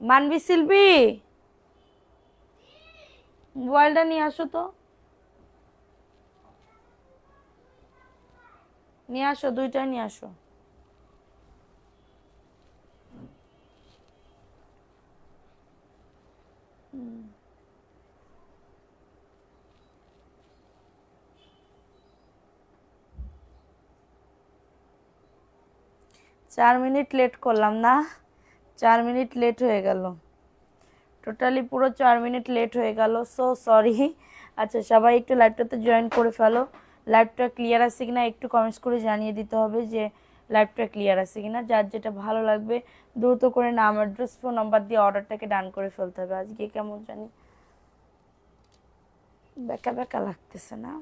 মানবি শিল্পী, মোবাইলটা নিয়ে আসো তো, নিয়ে আসো, দুইটাই নিয়ে আসো। 4 মিনিট লেট করলাম না? 4 মিনিট লেট হয়ে গেল, টোটালি পুরো 4 মিনিট লেট হয়ে গেল, সো সরি। আচ্ছা, সবাই একটু লাইভটাতে জয়েন করে ফেলো। লাইভটা ক্লিয়ার আছে কিনা একটু কমেন্টস করে জানিয়ে দিতে হবে যে লাইভটা ক্লিয়ার আছে কিনা। যার যেটা ভালো লাগবে দ্রুত করে নাম, অ্যাড্রেস, ফোন নাম্বার দিয়ে অর্ডারটাকে ডান করে ফেলতে হবে। আজকে কেমন জানি বেকা বেকা লাগতেছে না?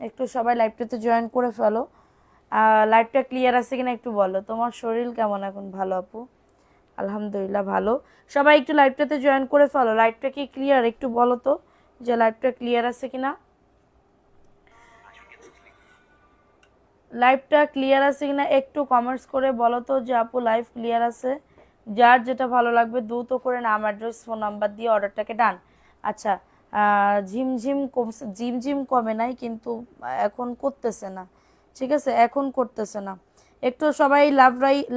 একটু সবাই লাইভটাতে জয়েন করে ফেলো। লাইভটা ক্লিয়ার আছে কিনা একটু বলো। তোমার শরীর কেমন এখন? ভালো আপু, আলহামদুলিল্লাহ ভালো। সবাই একটু লাইভটাতে জয়েন করে ফেলো। লাইভটা কি ক্লিয়ার একটু বলো তো যে লাইভটা ক্লিয়ার আছে কিনা। লাইভটা ক্লিয়ার আছে কিনা একটু কমেন্টস করে বলো তো যে আপু লাইভ ক্লিয়ার আছে। যার যেটা ভালো লাগবে দ্রুত করে নাম, অ্যাড্রেস, ফোন নাম্বার দিয়ে অর্ডারটাকে ডান। আচ্ছা, ঝিমঝিম কমছে, ঝিমঝিম কমে নাই কিন্তু এখন করতেছে না। ঠিক আছে, এখন করতেছে না। একটু সবাই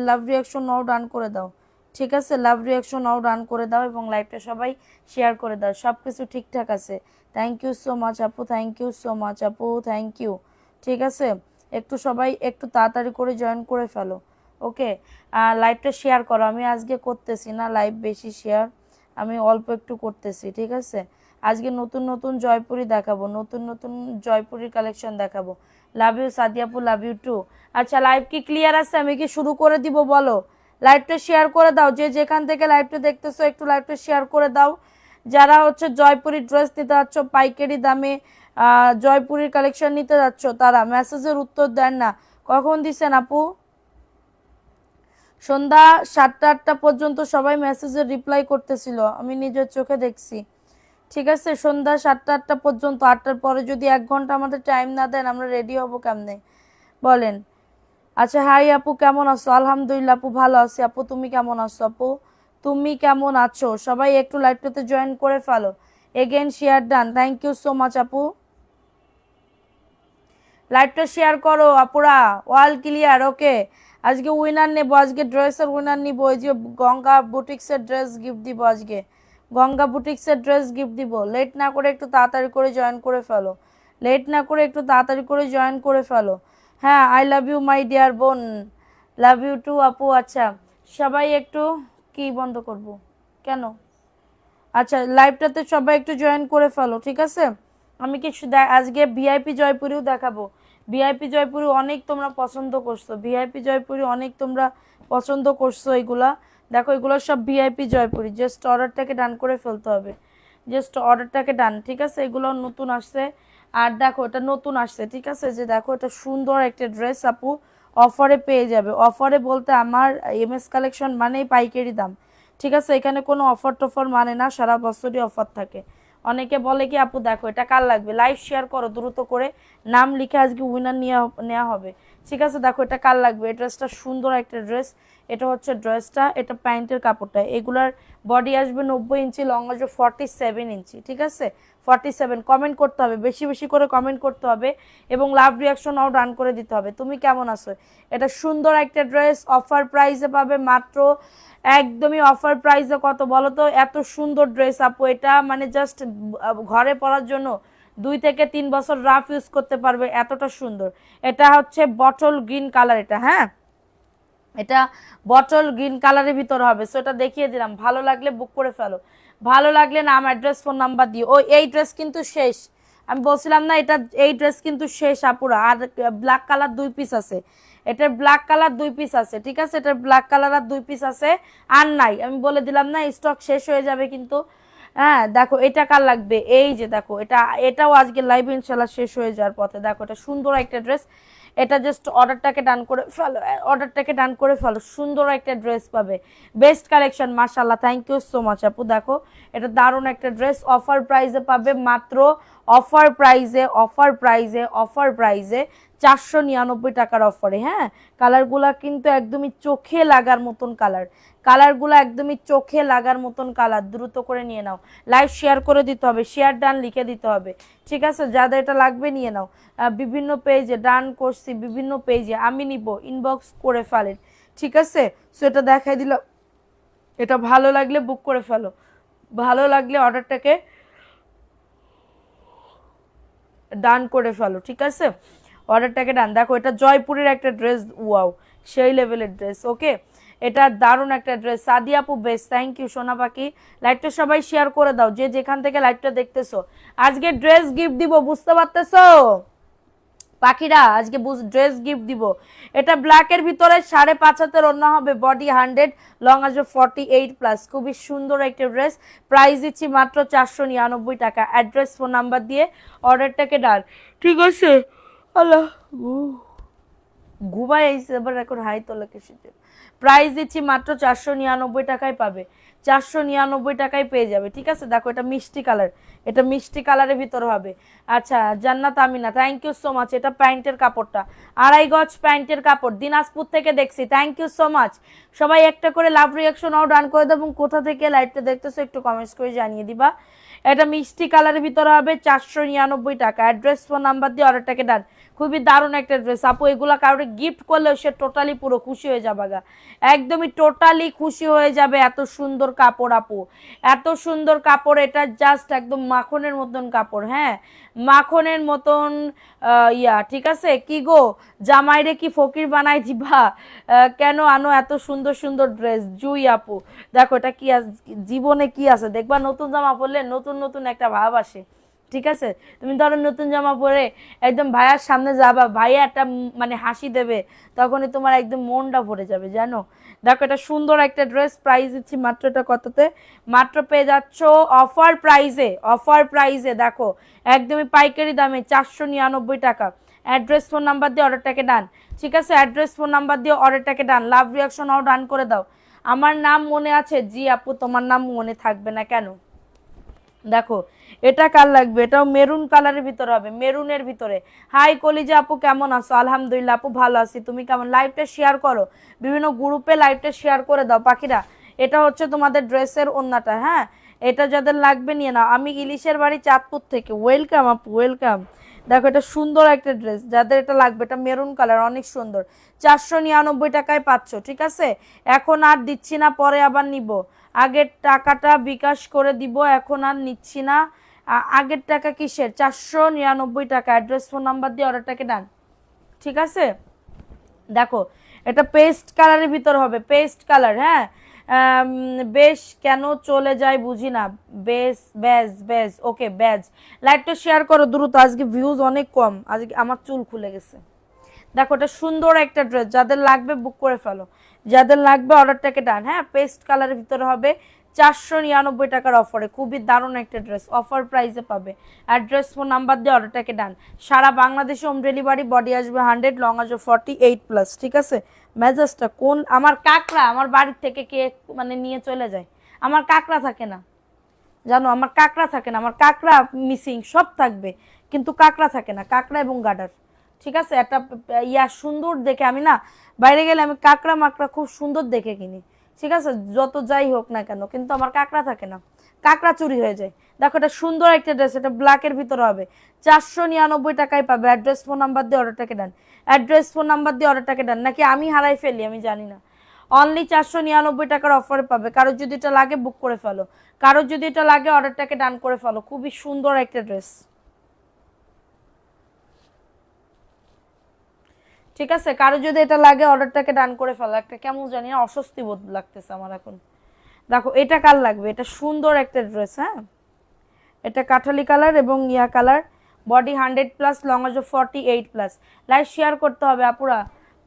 লাভ রিয়াকশন নাও ডান করে দাও। ঠিক আছে, লাভ রিয়াকশন নাও ডান করে দাও এবং লাইভটা সবাই শেয়ার করে দাও। সব কিছু ঠিকঠাক আছে। থ্যাংক ইউ সো মাচ আপু, থ্যাংক ইউ সো মাচ আপু, থ্যাংক ইউ। ঠিক আছে, একটু সবাই একটু তাড়াতাড়ি করে জয়েন করে ফেলো। ওকে, লাইভটা শেয়ার করো। আমি আজকে করতেছি না লাইভ বেশি শেয়ার, আমি অল্প একটু করতেছি। ঠিক আছে, আজকে নতুন নতুন জয়পুরি দেখাবো, নতুন নতুন জয়পুরির কালেকশন দেখাবো। লাভ ইউ সাদিয়াপু, লাভ ইউ টু। আচ্ছা, লাইভ কি ক্লিয়ার আছে? আমি কি শুরু করে দিব? বলো, লাইভটা শেয়ার করে দাও। যে যেখান থেকে লাইভটা দেখতেছো একটু লাইভটা শেয়ার করে দাও। যারা হচ্ছে জয়পুরি ড্রেস নিতে যাচ্ছ পাইকারি দামে, জয়পুরির কালেকশন নিতে যাচ্ছ, তারা মেসেজের উত্তর দেন না। কখন দিছেন আপু? সন্ধ্যা 7টা 8টা পর্যন্ত সবাই মেসেজের রিপ্লাই করতেছিল, আমি নিজের চোখে দেখছি। ঠিক আছে, সন্ধ্যা 7টা 8টা পর্যন্ত। 8টার পরে যদি 1 ঘন্টা আমাদের টাইম না দেন আমরা রেডি হব কেমনে বলেন? আচ্ছা, হাই আপু, কেমন আছো? আলহামদুলিল্লাহ আপু, ভালো আছি আপু। তুমি কেমন আছো আপু? তুমি কেমন আছো? সবাই একটু লাইভটাতে জয়েন করে ফেলো। Again share done, thank you so much আপু। লাইভটা শেয়ার করো আপুরা। Wall clear, okay. আজকে উইনার নেব, আজকে ড্রেসের উইনার নিব। ওই যে গঙ্গা বুটিক্সের ড্রেস গিফট দিব আজকে, গঙ্গা বুটিক্সের ড্রেস গিফট দিব। লেট না করে একটু তাড়াতাড়ি করে জয়েন করে ফেলো, লেট না করে একটু তাড়াতাড়ি করে জয়েন করে ফেলো। হ্যাঁ, I love you my dear বোন, লাভ ইউ টু আপু। আচ্ছা, সবাই একটু, কি বন্ধ করব কেন? আচ্ছা, লাইভটাতে সবাই একটু জয়েন করে ফেলো। ঠিক আছে, আমি কিছু আজকে ভিআইপি জয়পুরিও দেখাবো। ভিআইপি জয়পুরি অনেক তোমরা পছন্দ করছো, ভিআইপি জয়পুরি অনেক তোমরা পছন্দ করছো। এগুলা দেখো, এগুলো সব ভিআইপি জয়পুরি। জাস্ট অর্ডারটাকে ডান করে ফেলতে হবে, জাস্ট অর্ডারটাকে ডান। ঠিক আছে, এগুলো নতুন আসছে। আর দেখো, এটা নতুন আসছে। ঠিক আছে, যে দেখো এটা সুন্দর একটা ড্রেস আপু, অফারে পেয়ে যাবে। অফারে বলতে আমার এমএস কালেকশন মানেই পাইকারি দাম। ঠিক আছে, এখানে কোনো অফার টফার মানে না, সারা বছরই অফার থাকে। অনেকে বলে কি আপু দেখো এটা কার লাগবে, লাইভ শেয়ার করো দ্রুত করে, নাম লিখে আজকে উইনার নেওয়া হবে। ঠিক আছে, দেখো এটা কার লাগবে। এই ড্রেসটা সুন্দর একটা ড্রেস। এটা হচ্ছে ড্রেসটা, এটা প্যান্টের কাপড়টা। এগুলার বডি আসবে 90 ইঞ্চি, লং আসবে 47 ইঞ্চি। ঠিক আছে, 47। কমেন্ট করতে হবে, বেশি বেশি করে কমেন্ট করতে হবে এবং লাভ রিয়াকশনও রান করে দিতে হবে। তুমি কেমন আছো? এটা সুন্দর একটা ড্রেস, অফার প্রাইসে পাবে মাত্র, একদমই অফার প্রাইসে। কত বলো তো? এত সুন্দর ড্রেস আপু, এটা মানে জাস্ট ঘরে পরার জন্য 2 থেকে 3 বছর রাফ ইউজ করতে পারবে, এতটা সুন্দর। এটা হচ্ছে বটল গ্রিন কালার, এটা হ্যাঁ, এটা বটল গ্রিন কালারের ভিতরে হবে। সো এটা দেখিয়ে দিলাম, ভালো লাগলে বুক করে ফেলো। ভালো লাগলে নাম, অ্যাড্রেস, ফোন নাম্বার দিও। ও, এই ড্রেস কিন্তু শেষ, আমি বলছিলাম না এটা, এই ড্রেস কিন্তু শেষ আপুরা। আর ব্ল্যাক কালার 2 পিস আছে, এটার ব্ল্যাক কালার 2 পিস আছে। ঠিক আছে, এটার ব্ল্যাক কালার আর 2 পিস আছে, আর নাই। আমি বলে দিলাম না, স্টক শেষ হয়ে যাবে কিন্তু। হ্যাঁ, দেখো এটা কার লাগবে, এই যে দেখো এটা, এটাও আজকে লাইভ ইনশাল্লাহ শেষ হয়ে যাওয়ার পথে। দেখো এটা সুন্দর একটা ড্রেস, এটা জাস্ট অর্ডারটাকে ডান করে ফেলো, অর্ডারটাকে ডান করে ফেলো। সুন্দর একটা ড্রেস পাবে, বেস্ট কালেকশন, মাশাআল্লাহ, থ্যাংক ইউ সো মাচ আপু। দেখো এটা দারুণ একটা ড্রেস, অফার প্রাইসে পাবে মাত্র, অফার প্রাইসে, অফার প্রাইসে, অফার প্রাইসে 499 টাকার অফারে। হ্যাঁ, কালারগুলা কিন্তু একদমই চোখে লাগার মতন কালার, কালারগুলো একদমই চোখে লাগার মতন কালার, দ্রুত করে নিয়ে নাও। লাইভ শেয়ার করে দিতে হবে, শেয়ার ডান লিখে দিতে হবে, ঠিক আছে? যাদের এটা লাগবে নিয়ে নাও। বিভিন্ন পেজে ডান করছি, বিভিন্ন পেজে আমি নিব, ইনবক্স করে ফেলেন, ঠিক আছে? সো এটা দেখাই দিল, এটা ভালো লাগলে বুক করে ফেলো, ভালো লাগলে অর্ডারটাকে ডান করে ফেলো, ঠিক আছে? অর্ডারটাকে ডান। দেখো এটা জয়পুরের একটা ড্রেস, ওয়াও সেই লেভেলের ড্রেস। ওকে, এটা দারুণ একটা ড্রেস। সাদিয়া আপু বেস্ট, থ্যাংক ইউ সোনা পাখি। লাইভটা সবাই শেয়ার করে দাও, যে যেখান থেকে লাইভটা দেখতেছো। আজকে ড্রেস গিফট দিব, বুঝতে পারতেছো পাখিরা? আজকে ড্রেস গিফট দিব। এটা ব্ল্যাকের ভিতরে 5.5 হাতের ওড়না হবে, বডি 100, লং আসবে 48+। খুবই সুন্দর একটা ড্রেস। প্রাইস দিচ্ছি মাত্র 499 টাকা। অ্যাড্রেস ফোন নাম্বার দিয়ে অর্ডারটাকে ডাল, ঠিক আছে? আল্লাহ ঘুমাই আইসে এবার, এখন হাই তোলা কিছু। প্রাইস দিচ্ছি মাত্র 499 টাকায় পাবে, 499 টাকায় পেয়ে যাবে, ঠিক আছে? দেখো এটা মিষ্টি কালার, এটা মিষ্টি কালারের ভিতর হবে। আচ্ছা Jannat Amina, thank you so much. এটা প্যান্টের কাপড়টা 2.5 গজ প্যান্টের কাপড়, দিনাজপুর থেকে দেখছি, থ্যাংক ইউ সো মাচ। সবাই একটা করে লাভ রিয়াকশন আও ডান করে দেবো। কোথা থেকে লাইভটা দেখতেছো একটু কমেন্টস করে জানিয়ে দিবা। এটা মিষ্টি কালারের ভিতরে হবে, 499 টাকা। অ্যাড্রেস ফোন নাম্বার দিয়ে অর্ডারটাকে ডান। খুবই দারুণ একটা ড্রেস আপু, এগুলা কাউকে গিফট করলেও সে টোটালি পুরো খুশি হয়ে যাবে গা, একদমই টোটালি খুশি হয়ে যাবে। এত সুন্দর কাপড় আপু, এত সুন্দর কাপড়, এটা জাস্ট একদম মাখনের মতন কাপড়, হ্যাঁ মাখনের মতন ইয়া, ঠিক আছে? কি গো জামাইরে কি ফকির বানাই দিবা? কেন আনো এত সুন্দর সুন্দর ড্রেস? জুই আপু দেখো এটা কি জীবনে কি আছে দেখবা, নতুন জামা পরলে নতুন নতুন একটা ভাব আসে, ঠিক আছে? তুমি ধরো নতুন জামা পরে একদম ভাইয়ার সামনে যাবা, ভাইয়া একটা মানে হাসি দেবে, তখনই তোমার একদম মনটা ভরে যাবে, জানো? দেখো এটা সুন্দর একটা ড্রেস। প্রাইস দিচ্ছি মাত্র, এটা কততে? মাত্র পেয়ে যাচ্ছ অফার প্রাইসে, অফার প্রাইসে দেখো একদমই পাইকারি দামে 499 টাকা। অ্যাড্রেস ফোন নাম্বার দিয়ে অর্ডারটাকে ডান, ঠিক আছে? অ্যাড্রেস ফোন নাম্বার দিয়ে অর্ডারটাকে ডান। লাভ রিয়াকশন আও ডান করে দাও। আমার নাম মনে আছে? জি আপু, তোমার নাম মনে থাকবে না কেন? দেখো এটা কার লাগবে? এটাও মেরুন কালারের ভিতরে হবে, মেরুনের ভিতরে। হাই কলিজা আপু, কেমন আছো? আলহামদুলিল্লাহ আপু ভালো আছি, তুমি কেমন? লাইভটা শেয়ার করো, বিভিন্ন গ্রুপে লাইভটা শেয়ার করে দাও পাখিরা। এটা হচ্ছে তোমাদের ড্রেসের ওন্নাটা, হ্যাঁ এটা যাদের লাগবে নিয়ে নাও। আমি ইলিশের বাড়ি চাঁদপুর থেকে, ওয়েলকাম আপু ওয়েলকাম। দেখো এটা সুন্দর একটা ড্রেস, যাদের এটা লাগবে, এটা মেরুন কালার, অনেক সুন্দর। 499 টাকায় পাচ্ছ, ঠিক আছে? এখন আর দিচ্ছি না, পরে আবার নিব। আগের টাকাটা বিকাশ করে দিব, এখন আর নিচ্ছি না। আগের টাকা কিসের? 499 টাকা। অ্যাড্রেস ফোন নাম্বার দিয়ে অর্ডারটাকে ডান, ঠিক আছে? দেখো এটা পেস্ট কালারের ভিতর হবে, পেস্ট কালার, হ্যাঁ বেশ কেন চলে যায় বুঝি না। বেশ ব্যাজ ব্যাজ, ওকে ব্যাজ। লাইভটা শেয়ার করো দ্রুত, আজকে ভিউজ অনেক কম, আজকে আমার চুল খুলে গেছে। দেখো এটা সুন্দর একটা ড্রেস, যাদের লাগবে বুক করে ফেলো, যাদের লাগবে অর্ডারটাকে ডান। হ্যাঁ পেস্ট কালারের ভিতরে হবে, 499 টাকার অফারে, খুবই দারুণ একটা ড্রেস, অফার প্রাইসে পাবে। অ্যাড্রেস ফোন নাম্বার দিয়ে অর্ডারটাকে ডান। সারা বাংলাদেশে হোম ডেলিভারি, বডি আসবে 100, লং আসবে 48+, ঠিক আছে? মেজাজটা কোন আমার কাকড়া আমার বাড়ির থেকে কে মানে নিয়ে চলে যায়? আমার কাকড়া থাকে না, জানো আমার কাকড়া থাকে না, আমার কাকড়া মিসিং, সব থাকবে কিন্তু কাকড়া থাকে না, কাকড়া এবং গাডার, ঠিক আছে? একটা ইয়া সুন্দর দেখে, আমি না বাইরে গেলে আমি কাকড়া মাকড়া খুব সুন্দর দেখে কিনি, ঠিক আছে? যত যাই হোক না কেন, কিন্তু আমার কাকড়া থাকে না, কাকড়া চুরি হয়ে যায়। দেখো এটা সুন্দর একটা ড্রেস, এটা ব্ল্যাকের ভিতরে হবে, 499 টাকায় পাবে। অ্যাড্রেস ফোন নাম্বার দিয়ে অর্ডারটাকে ডান। অ্যাড্রেস ফোন নাম্বার দিয়ে অর্ডারটাকে ডান, নাকি আমি হারাই ফেলি আমি জানি না। অনলি 499 টাকার অফারে পাবে। কারোর যদি এটা লাগে বুক করে ফেলো, কারোর যদি এটা লাগে অর্ডারটাকে ডান করে ফেলো। খুবই সুন্দর একটা ড্রেস, ঠিক আছে? কারো যদি এটা লাগে অর্ডারটাকে ডান করে ফেলো। একটা কেমন জানি না অস্বস্তি বোধ লাগতেছে আমার এখন। দেখো এটা কার লাগবে? এটা সুন্দর একটা ড্রেস, হ্যাঁ এটা কাঠালি কালার এবং ইয়া কালার, বডি 100+, লং আসবে 48+। লাইভ শেয়ার করতে হবে আপুরা,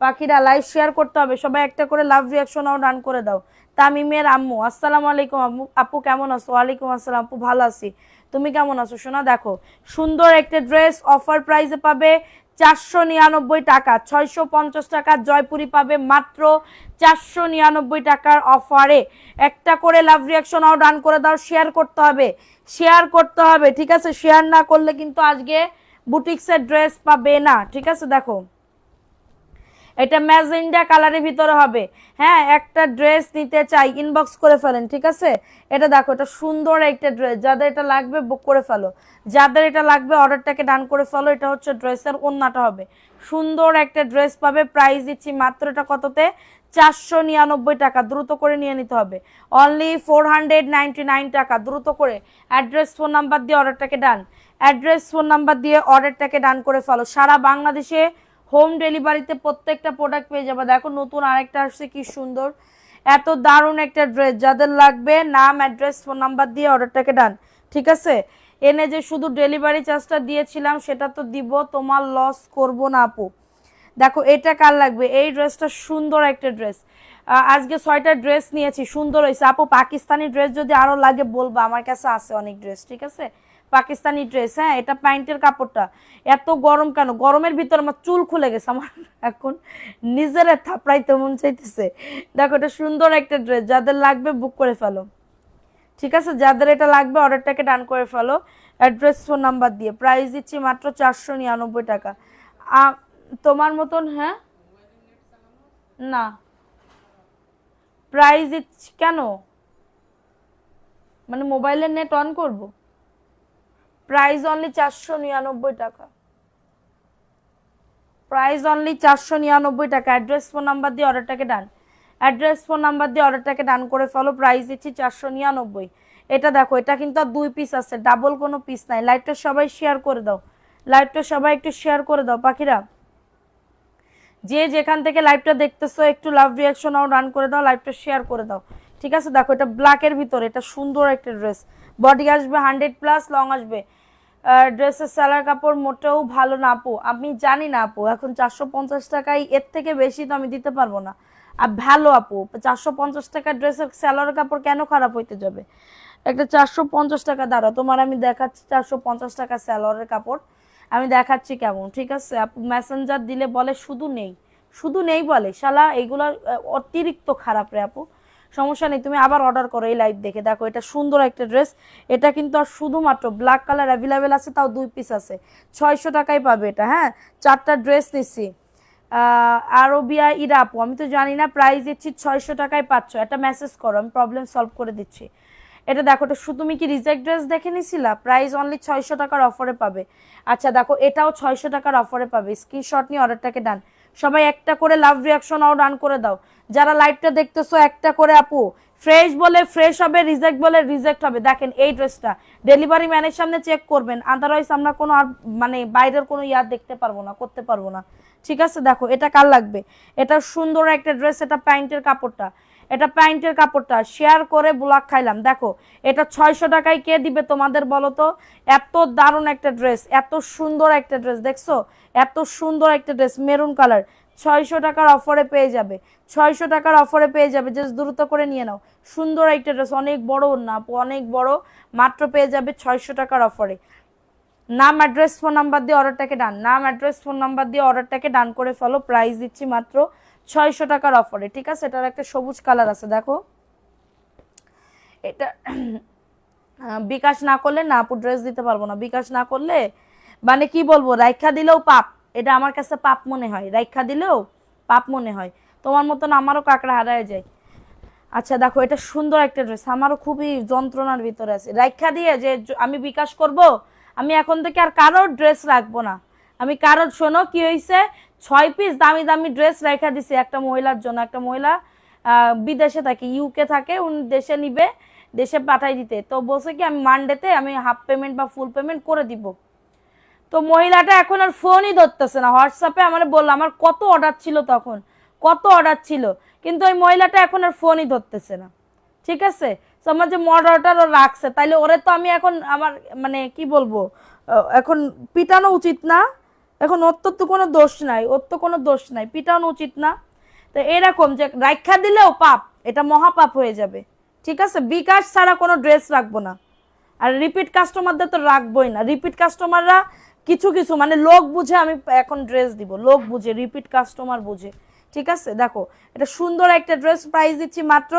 পাখিরা লাইভ শেয়ার করতে হবে। সবাই একটা করে লাভ রিয়াকশনও ডান করে দাও। তামিমের আম্মু, আসসালামু আলাইকুম আপু কেমন আছো? ওয়ালাইকুম আসসালাম আপু, ভালো আছি, তুমি কেমন আছো সোনা? দেখো সুন্দর একটা ড্রেস, অফার প্রাইসে পাবে 499 টাকা। 650 টাকা জয়পুরি পাবে মাত্র 499 টাকার অফারে। একটা করে লাভ রিয়াকশনও ডান করে দাও। শেয়ার করতে হবে, শেয়ার করতে হবে, ঠিক আছে? শেয়ার না করলে কিন্তু আজকে বুটিক্সের ড্রেস পাবে না, ঠিক আছে? দেখো এটা ম্যাজেন্ডা কালারের ভিতরে হবে। হ্যাঁ, একটা ড্রেস নিতে চাই ইনবক্স করে ফেলেন, ঠিক আছে? এটা দেখো, এটা সুন্দর একটা ড্রেস, যাদের এটা লাগবে বুক করে ফেলো, যাদের এটা লাগবে অর্ডারটাকে ডান করে ফেলো। এটা হচ্ছে ড্রেসের ওন্নাটা হবে, সুন্দর একটা ড্রেস পাবে। প্রাইস দিচ্ছি মাত্র এটা কততে, 499 টাকা। দ্রুত করে নিয়ে নিতে হবে, অনলি 499 টাকা, দ্রুত করে। অ্যাড্রেস ফোন নাম্বার দিয়ে অর্ডারটাকে ডান, অ্যাড্রেস ফোন নাম্বার দিয়ে অর্ডারটাকে ডান করে ফেলো। সারা বাংলাদেশে হোম ডেলিভারিতে প্রত্যেকটা প্রোডাক্ট পেয়ে যাবে। দেখো নতুন আরেকটা আসছে, কি সুন্দর, এত দারুণ একটা ড্রেস। যাদের লাগবে নাম, অ্যাড্রেস, ফোন নাম্বার দিয়ে অর্ডারটাকে ডান, ঠিক আছে? এনে যে শুধু ডেলিভারি চার্জটা দিয়েছিলাম সেটা তো দিব, তোমার লস করব না আপু। দেখো এটা কার লাগবে, এই ড্রেসটা সুন্দর একটা ড্রেস। আজকে 6টা ড্রেস নিয়েছি, সুন্দর হয়েছে আপু। পাকিস্তানি ড্রেস যদি আরো লাগে বলবা, আমার কাছে আছে অনেক ড্রেস, ঠিক আছে? পাকিস্তানি ড্রেস। হ্যাঁ, এটা প্যান্টের কাপড়টা। এত গরম কেন, গরমের ভিতর আমার চুল খুলে গেছে, আমার এখন নিজের থাপড়াইতে মন চাইতেছে। দেখো এটা সুন্দর একটা ড্রেস, যাদের লাগবে বুক করে ফেলো, ঠিক আছে? যাদের এটা লাগবে অর্ডারটাকে ডান করে ফেলো অ্যাড্রেস ফোন নাম্বার দিয়ে। প্রাইস দিচ্ছি মাত্র 499 টাকা। তোমার মতন, হ্যাঁ না প্রাইস দিচ্ছি কেন, মানে মোবাইলের নেট অন করব? প্রাইস অনলি 499 টাকা, প্রাইস অনলি 499 টাকা। অ্যাড্রেস ফোন নাম্বার দিয়ে অর্ডারটাকে ডান, অ্যাড্রেস ফোন নাম্বার দিয়ে অর্ডারটাকে ডান করে ফেলো। প্রাইস দিচ্ছি 499। এটা দেখো, এটা কিন্তু আর 2 পিস আছে, ডাবল কোনো পিস নাই। লাইভটা সবাই শেয়ার করে দাও, লাইভটা সবাই একটু শেয়ার করে দাও পাখিরা। যে যেখান থেকে লাইভটা দেখতেছো একটু লাভ রিয়াকশন আও রান করে দাও, লাইভটা শেয়ার করে দাও, ঠিক আছে? দেখো এটা ব্ল্যাকের ভিতরে, এটা সুন্দর একটা ড্রেস। বডি আসবে 100+, লং আসবে। ড্রেসের সেলার কাপড় মোটেও ভালো না আপু, আমি জানি না আপু। এখন 450 টাকায় এর থেকে বেশি তো আমি দিতে পারবো না। আর ভালো আপু, 450 টাকার ড্রেসের সেলার কাপড় কেন খারাপ হইতে যাবে? একটা 450 টাকা, দ্বারা তোমার আমি দেখাচ্ছি 450 টাকা সেলারের কাপড় আমি দেখাচ্ছি কেমন, ঠিক আছে? আপু মেসেঞ্জার দিলে বলে শুধু নেই, শুধু নেই বলে, শালা এইগুলো অতিরিক্ত খারাপ রে আপু। সমস্যা নেই, তুমি আবার অর্ডার করো এই লাইভ দেখে। দেখো এটা সুন্দর একটা ড্রেস, এটা কিন্তু আর শুধুমাত্র ব্ল্যাক কালার অ্যাভেলেবেল আছে, তাও 2 পিস আছে। 600 টাকায় পাবে এটা। হ্যাঁ, 4টা ড্রেস নিচ্ছি। আরবিয়া ইরা আপু, আমি তো জানি না, প্রাইস দিচ্ছি 600 টাকায় পাচ্ছ। একটা মেসেজ করো, আমি প্রবলেম সলভ করে দিচ্ছি। এটা দেখো, এটা তুমি কি রিজেক্ট ড্রেস দেখে নিছিলা? প্রাইস অনলি 600 টাকার অফারে পাবে। আচ্ছা দেখো, এটাও 600 টাকার অফারে পাবে। স্ক্রিনশট নিয়ে অর্ডারটাকে ডান। সবাই একটা করে লাভ রিয়াকশন আও ডান করে দাও। যারা লাইভটা দেখতেছো একটা করে আপু, ফ্রেশ বলে ফ্রেশ হবে, রিজেক্ট বলে রিজেক্ট হবে। দেখেন এই ড্রেসটা ডেলিভারি ম্যানের সামনে চেক করবেন, আদারওয়াইজ আমরা কোনো আর মানে বাইরের কোনো ইয়ার দেখতে পারবো না, করতে পারবো না, ঠিক আছে? দেখো এটা কার লাগবে, এটা সুন্দর একটা ড্রেস। এটা প্যান্টের কাপড়টা, এটা প্যান্টের কাপড়টা শেয়ার করে ব্লক খাইলাম। দেখো এটা 600 টাকায় কে দিবে তোমাদের বলো তো? এত দারুণ একটা ড্রেস, এত সুন্দর একটা ড্রেস, দেখছো? এত সুন্দর একটা ড্রেস, মেরুন কালার, 600 টাকার অফারে পেয়ে যাবে। 600 টাকার অফারে পেয়ে যাবে, জাস্ট দ্রুত করে নিয়ে নাও। সুন্দর একটা ড্রেস, অনেক বড় না আপু, অনেক বড়, মাত্র পেয়ে যাবে 600 টাকার অফারে। নাম, অ্যাড্রেস, ফোন নাম্বার দিয়ে অর্ডারটাকে ডান, নাম, অ্যাড্রেস, ফোন নাম্বার দিয়ে অর্ডারটাকে ডান করে ফেলো। প্রাইস দিচ্ছি মাত্র 600 টাকার অফারে, ঠিক আছে? এটার একটা সবুজ কালার আছে, দেখো এটা। বিকাশ না করলে না আপু ড্রেস দিতে পারবো না, বিকাশ না করলে মানে কি বলবো, রাইখা দিলেও পাপ। এটা আমার কাছে পাপ মনে হয়, রাইখা দিলেও পাপ মনে হয়। তোমার মতন আমারও কাকড়া হারায় যায়। আচ্ছা দেখো, এটা সুন্দর একটা ড্রেস, আমারও খুবই যন্ত্রণার ভিতরে আছে। রাইখা দিয়ে যে আমি বিকাশ করব, আমি এখন থেকে আর কারোর ড্রেস রাখবো না। আমি কারোর, শোনো কি হয়েছে, 6 পিস দামি দামি ড্রেস রেখা দিছে একটা মহিলার জন্য। একটা মহিলা বিদেশে থাকে, ইউকে থাকে, উনি দেশে নিবে, দেশে পাঠাই দিতে। তো বলছে কি আমি মানডেতে আমি হাফ পেমেন্ট বা ফুল পেমেন্ট করে দিব। তো মহিলাটা এখন আর ফোনই ধরতেছে না। হোয়াটসঅ্যাপে আমার বললো, আমার কত অর্ডার ছিল তখন, কত অর্ডার ছিল, কিন্তু ওই মহিলাটা এখন আর ফোনই ধরতেছে না, ঠিক আছে? তো আমার যে অর্ডারটা রাখছে, তাইলে ওরে তো আমি এখন আমার মানে কি বলবো, এখন পিটানো উচিত না? এখন ওর তো কোনো দোষ নাই, ওর তো কোনো দোষ নাই, পিটানো উচিত না? তো এরকম যে রাখা দিলেও পাপ, এটা মহাপাপ হয়ে যাবে, ঠিক আছে? বিকাশ ছাড়া কোনো ড্রেস রাখবো না। আর রিপিট কাস্টমারদের তো রাখবোই না। রিপিট কাস্টমাররা কিছু কিছু মানে লোক বুঝে আমি এখন ড্রেস দিব, লোক বুঝে, রিপিট কাস্টমার বুঝে, ঠিক আছে, দেখো এটা সুন্দর একটা ড্রেস, প্রাইস দিচ্ছি মাত্র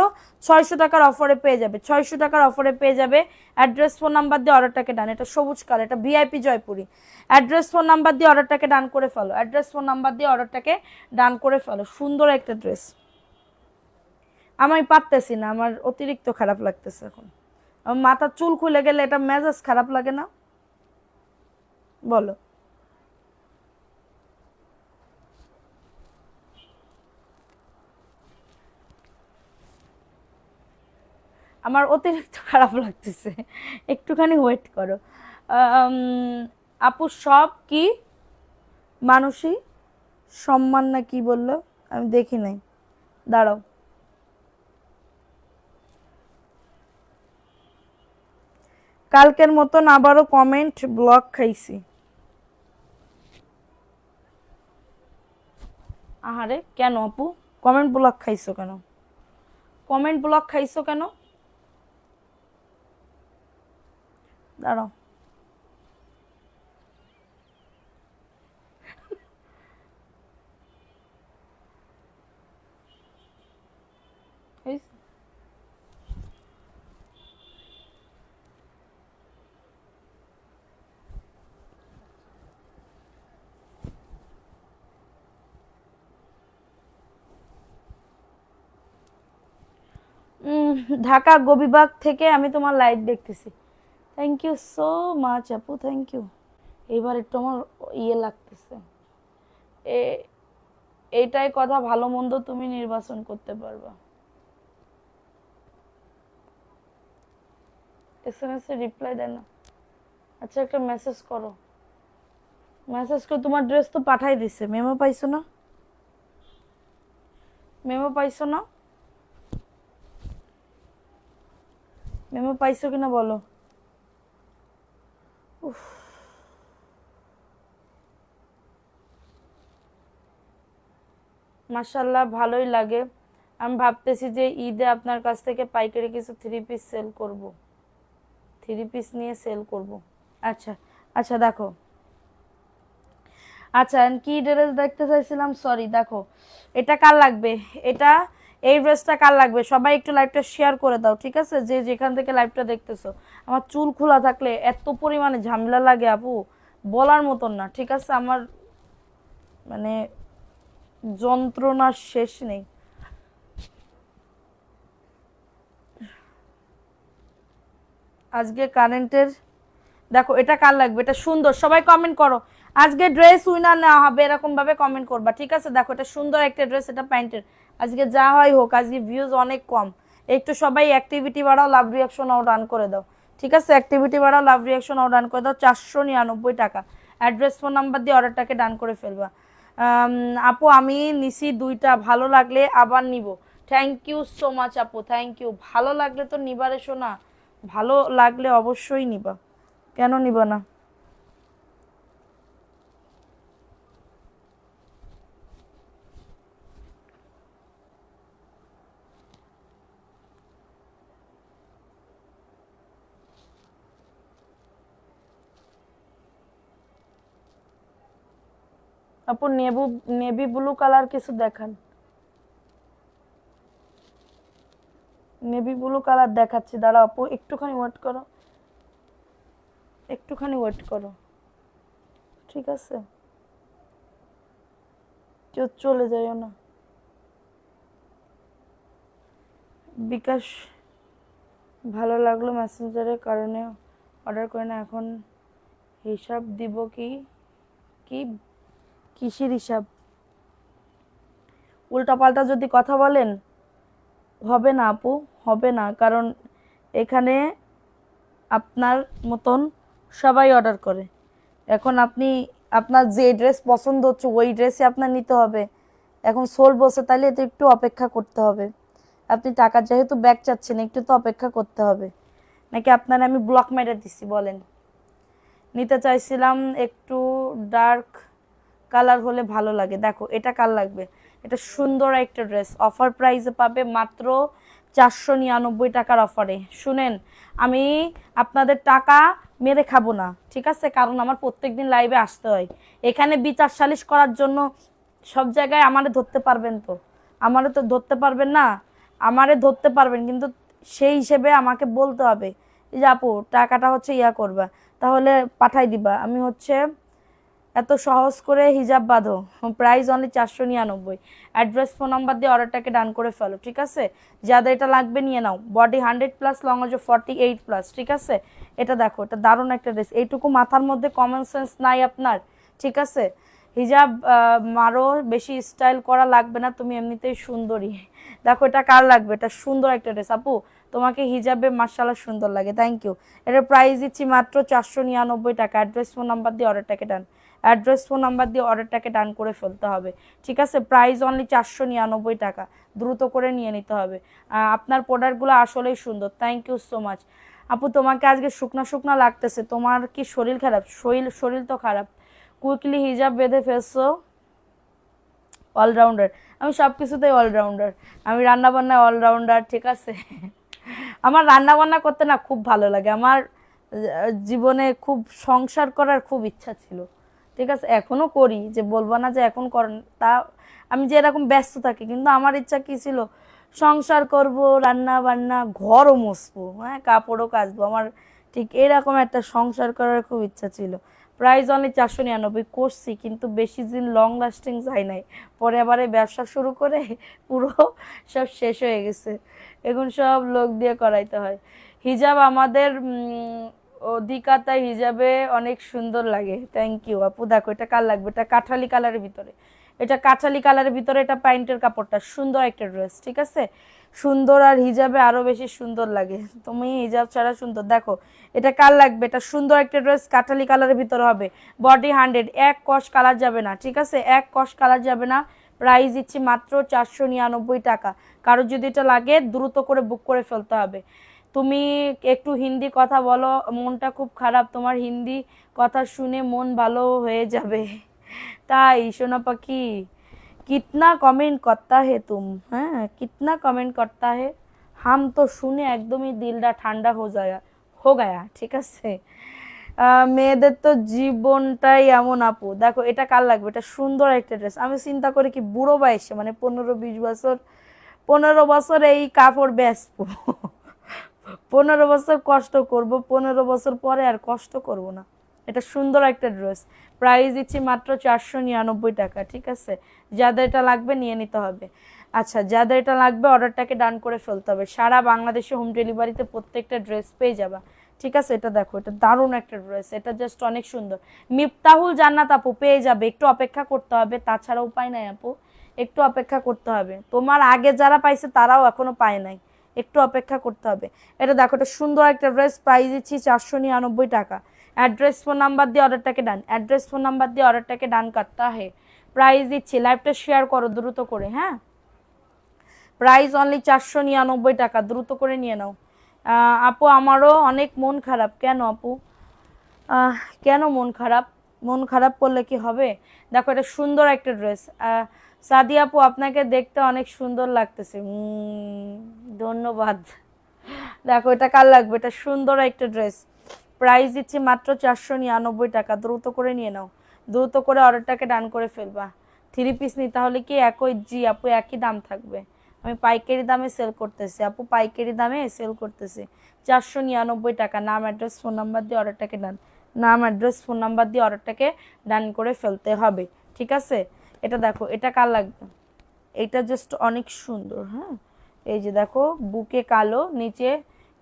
600 টাকার অফারে পেয়ে যাবে, 600 টাকার অফারে পেয়ে যাবে। অ্যাড্রেস ফোন নাম্বার দিয়ে অর্ডারটাকে ডান, এটা সবুজ কালার, এটা VIP Jaipuri. Address phone number দিয়ে অর্ডারটাকে ডান করে ফেলো, অ্যাড্রেস ফোন নাম্বার দিয়ে অর্ডারটাকে ডান করে ফেলো। সুন্দর একটা ড্রেস, আমি পারতেছি না, আমার অতিরিক্ত খারাপ লাগতেছে এখন। আমার মাথার চুল খুলে গেলে এটা মেজাজ খারাপ লাগে না? বলো। আমার অতিরিক্ত খারাপ লাগতেছে, একটুখানি ওয়েট করো। আম, আপু সব কি মানুষই সম্মান না কি বললো, আমি দেখি নাই, দাঁড়াও। কালকের মতন আবারও কমেন্ট ব্লক খাইছি। আহারে কেন আপু, কমেন্ট ব্লক খাইছো কেন? কমেন্ট ব্লক খাইছো কেন? দাঁড়াও, ঢাকা গোবিবাগ থেকে আমি তোমার লাইভ দেখতেছি। থ্যাংক ইউ সো মাচ আপু, থ্যাংক ইউ। এবার একটু আমার ইয়ে লাগতেছে, এইটাই কথা, ভালো মন্দ তুমি নির্বাচন করতে পারবা। এসএমএস এ রিপ্লাই দেয় না, আচ্ছা একটা মেসেজ করো, মেসেজ করে, তোমার ড্রেস তো পাঠাই দিছে, মেমো পাইছো না? মেমো পাইছো না? মেমো পাইছো কিনা বলো। উফ, মাশাল্লাহ ভালোই লাগে। আমি ভাবতেছি যে ঈদে আপনার কাছ থেকে পাইকারি কিছু থ্রি পিস সেল করব, থ্রি পিস নিয়ে সেল করব। আচ্ছা আচ্ছা দেখো, আচ্ছা কি ড্রেস দেখতে চাইছিলাম, সরি, দেখো এটা কার লাগবে, এটা এই ড্রেসটা কার লাগবে সবাই একটু লাইভটা শেয়ার করে দাও, ঠিক আছে? যে যেখান থেকে লাইভটা দেখতেছো, আমার চুল খোলা থাকলে এত পরিমাণে ঝামেলা লাগে আপু, বলার মতন না, ঠিক আছে? আমার মানে যন্ত্রণার শেষ নেই। আজকে কারেন্টের, দেখো এটা কার লাগবে, এটা সুন্দর, সবাই কমেন্ট করো। আজকে ড্রেস উইনার নেওয়া হবে, এরকম ভাবে কমেন্ট করবা, ঠিক আছে? দেখো এটা সুন্দর একটা ড্রেস, এটা প্যান্টের। আজকে যা হয় হোক, আজকে ভিউজ অনেক কম, একটু সবাই অ্যাক্টিভিটি বাড়াও, লাভ রিয়াকশন আও ডান করে দাও, ঠিক আছে? অ্যাক্টিভিটি বাড়াও, লাভ রিয়াকশন আও ডান করে দাও। 499 টাকা অ্যাড্রেস ফোন নাম্বার দিয়ে অর্ডারটাকে ডান করে ফেলবা। আপু আমি নিছি দুইটা, ভালো লাগলে আবার নিব। থ্যাংক ইউ সো মাচ আপু, থ্যাংক ইউ। ভালো লাগলে তো নিবারে শোনা, ভালো লাগলে অবশ্যই নিবা, কেন নিবা না? আপু নেভি ব্লু কালার কিছু দেখান, নেভি ব্লু কালার দেখাচ্ছি, দাঁড়াও আপু একটুখানি ওয়েট করো, একটুখানি ওয়েট করো, ঠিক আছে? কেউ চলে যাইও না। বিকাশ ভালো লাগলো, মেসেঞ্জারের কারণে অর্ডার করে না, এখন হিসাব দিব কি? কি কিসের হিসাব? উল্টাপাল্টা যদি কথা বলেন হবে না আপু, হবে না, কারণ এখানে আপনার মতন সবাই অর্ডার করে। এখন আপনি, আপনার যে ড্রেস পছন্দ হচ্ছে ওই ড্রেসই আপনার নিতে হবে। এখন সোল বসে, তাহলে তো একটু অপেক্ষা করতে হবে। আপনি টাকা যেহেতু ব্যাগ চাচ্ছেন, একটু তো অপেক্ষা করতে হবে, নাকি আপনার আমি ব্লক মেরে দিচ্ছি বলেন? নিতে চাইছিলাম একটু ডার্ক কালার হলে ভালো লাগে, দেখো এটা কার লাগবে, এটা সুন্দর একটা ড্রেস, অফার প্রাইসে পাবে মাত্র 499 টাকার অফারে। শুনেন, আমি আপনাদের টাকা মেরে খাবো না, ঠিক আছে? কারণ আমার প্রত্যেকদিন লাইভে আসতে হয়, এখানে বিচার সালিশ করার জন্য সব জায়গায় আমারে ধরতে পারবেন তো? আমারে তো ধরতে পারবেন না। আমারে ধরতে পারবেন, কিন্তু সেই হিসেবে আমাকে বলতে হবে যে আপু টাকাটা হচ্ছে ইয়া করবা, তাহলে পাঠাই দিবা। আমি হচ্ছে এত সহজ করে হিজাব বাঁধো, price only 499। Address phone number দিয়ে অর্ডারটাকে ডান করে ফেলো, ঠিক আছে? যাদের এটা লাগবে নিয়ে নাও। বডি 100+, লং হচ্ছে 48+, ঠিক আছে? এটা দেখো, এটা দারুণ একটা ড্রেস। এইটুকু মাথার মধ্যে কমন সেন্স নাই আপনার, ঠিক আছে? হিজাব মারো, বেশি স্টাইল করা লাগবে না, তুমি এমনিতেই সুন্দরী। দেখো এটা কার লাগবে, এটা সুন্দর একটা ড্রেস আপু, তোমাকে হিজাবে মার্শাল্লাহ সুন্দর লাগে। Thank you. এটার প্রাইস দিচ্ছি মাত্র 499 টাকা। অ্যাড্রেস ফোন নাম্বার দিয়ে অর্ডারটাকে ডান, অ্যাড্রেস ফোন নাম্বার দিয়ে অর্ডারটাকে ডান করে ফেলতে হবে, ঠিক আছে? প্রাইস অনলি 499 টাকা, দ্রুত করে নিয়ে নিতে হবে। আপনার প্রোডাক্টগুলো আসলেই সুন্দর। থ্যাংক ইউ সো মাচ আপু। তোমাকে আজকে শুকনা শুকনা লাগতেছে, তোমার কি শরীর খারাপ? শরীর তো খারাপ। কুইকলি হিজাব বেঁধে ফেলছো। অলরাউন্ডার, আমি সব কিছুতেই অলরাউন্ডার। আমি রান্নাবান্নায় অলরাউন্ডার, ঠিক আছে? আমার রান্নাবান্না করতে না খুব ভালো লাগে। আমার জীবনে খুব সংসার করার খুব ইচ্ছা ছিল, ঠিক আছে? এখনো করি, যে বলবো না যে এখন করেন তা। আমি যে এরকম ব্যস্ত থাকি, কিন্তু আমার ইচ্ছা কি ছিল, সংসার করব, রান্না বান্না, ঘরও মুছবো, হ্যাঁ, কাপড়ও কাচবো। আমার ঠিক এরকম একটা সংসার করার খুব ইচ্ছা ছিল। প্রাইস অনলি 499 করছি, কিন্তু বেশি দিন লং লাস্টিং যায় নাই। পরে আবার এই ব্যবসা শুরু করে পুরো সব শেষ হয়ে গেছে। এখন সব লোক দিয়ে করাইতে হয়। হিজাব আমাদের অধিকাতা, হিজাবে অনেক সুন্দর লাগে। থ্যাংক ইউ আপু। দেখো এটা কার লাগবে, এটা কাঠালি কালারের ভিতরে, এটা কাঠালি কালারের ভিতরে, এটা প্যান্টের কাপড়টা সুন্দর একটা ড্রেস, ঠিক আছে? সুন্দর, আর হিজাবে আরো বেশি সুন্দর লাগে। তুমি হিজাব ছাড়া সুন্দর। দেখো এটা কার লাগবে, এটা সুন্দর একটা ড্রেস কাঠালি কালারের ভিতরে হবে। বডি 100, এক কস কালার যাবে না, ঠিক আছে? এক কস কালার যাবে না। প্রাইস দিচ্ছি মাত্র 499 টাকা। কারো যদি এটা লাগে দ্রুত করে বুক করে ফেলতে হবে। তুমি একটু হিন্দি কথা বলো, মনটা খুব খারাপ, তোমার হিন্দি কথা শুনে মন ভালো হয়ে যাবে। তাই সোনা পাখি, कितना कमेंट करता है तुम, হ্যাঁ कितना कमेंट करता है, हम तो শুনে একদমই দিলটা ঠান্ডা হো গায়া, ঠিক আছে? মেয়েদের তো জীবনটাই এমন আপু। দেখো এটা কার লাগবে, এটা সুন্দর একটা ড্রেস। আমি চিন্তা করি কি বুড়ো বয়সে, মানে 15-20 বছর, 15 বছর এই কাপড় বেচবো। 15 বছর কষ্ট করব, 15 বছর পরে আর কষ্ট করব না। এটা সুন্দর একটা ড্রেস। প্রাইস দিচ্ছি মাত্র 499 টাকা, ঠিক আছে? যাদের এটা লাগবে নিয়ে নিতে হবে। আচ্ছা, যাদের এটা লাগবে অর্ডারটাকে ডান করে ফেলতে হবে। সারা বাংলাদেশে হোম ডেলিভারিতে প্রত্যেকটা ড্রেস পেয়ে যাবা, ঠিক আছে? এটা দেখো, এটা দারুণ একটা ড্রেস, এটা জাস্ট অনেক সুন্দর। মিফতাহুল জান্নাত আপু পেয়ে যাবে, একটু অপেক্ষা করতে হবে, তাছাড়া উপায় নাই আপু, একটু অপেক্ষা করতে হবে। তোমার আগে যারা পাইছে তারাও এখনো পায় নাই, একটু অপেক্ষা করতে হবে। এটা দেখো, এটা সুন্দর একটা ড্রেস। প্রাইস দিচ্ছি 499 টাকা। অ্যাড্রেস ফোন নাম্বার দিয়ে অর্ডারটাকে ডান, অ্যাড্রেস ফোন নাম্বার দিয়ে অর্ডারটাকে ডান করতে হয়। প্রাইস দিচ্ছি, লাইভটা শেয়ার করো দ্রুত করে, হ্যাঁ? প্রাইস অনলি 499 টাকা, দ্রুত করে নিয়ে নাও। আপু আমারও অনেক মন খারাপ। কেন আপু? আহ, কেন মন খারাপ? মন খারাপ করলে কি হবে? দেখো এটা সুন্দর একটা ড্রেস। সাদিয়া আপু আপনাকে দেখতে অনেক সুন্দর লাগতেছে, ধন্যবাদ। দেখো এটা কার লাগবে, এটা সুন্দর একটা ড্রেস। প্রাইস দিচ্ছি মাত্র 499 টাকা, দ্রুত করে নিয়ে নাও, দ্রুত করে অর্ডারটাকে ডান করে ফেলবা। 3 পিস নি তাহলে কি একই? জি আপু একই দাম থাকবে। আমি পাইকারি দামে সেল করতেছি আপু, পাইকারি দামে সেল করতেছি। 499 টাকা। নাম, অ্যাড্রেস, ফোন নাম্বার দিয়ে অর্ডারটাকে ডান, নাম, অ্যাড্রেস, ফোন নাম্বার দিয়ে অর্ডারটাকে ডান করে ফেলতে হবে, ঠিক আছে? এটা দেখো এটা কার লাগবে, এটা জাস্ট অনেক সুন্দর, হ্যাঁ? এই যে দেখো, বুকে কালো, নিচে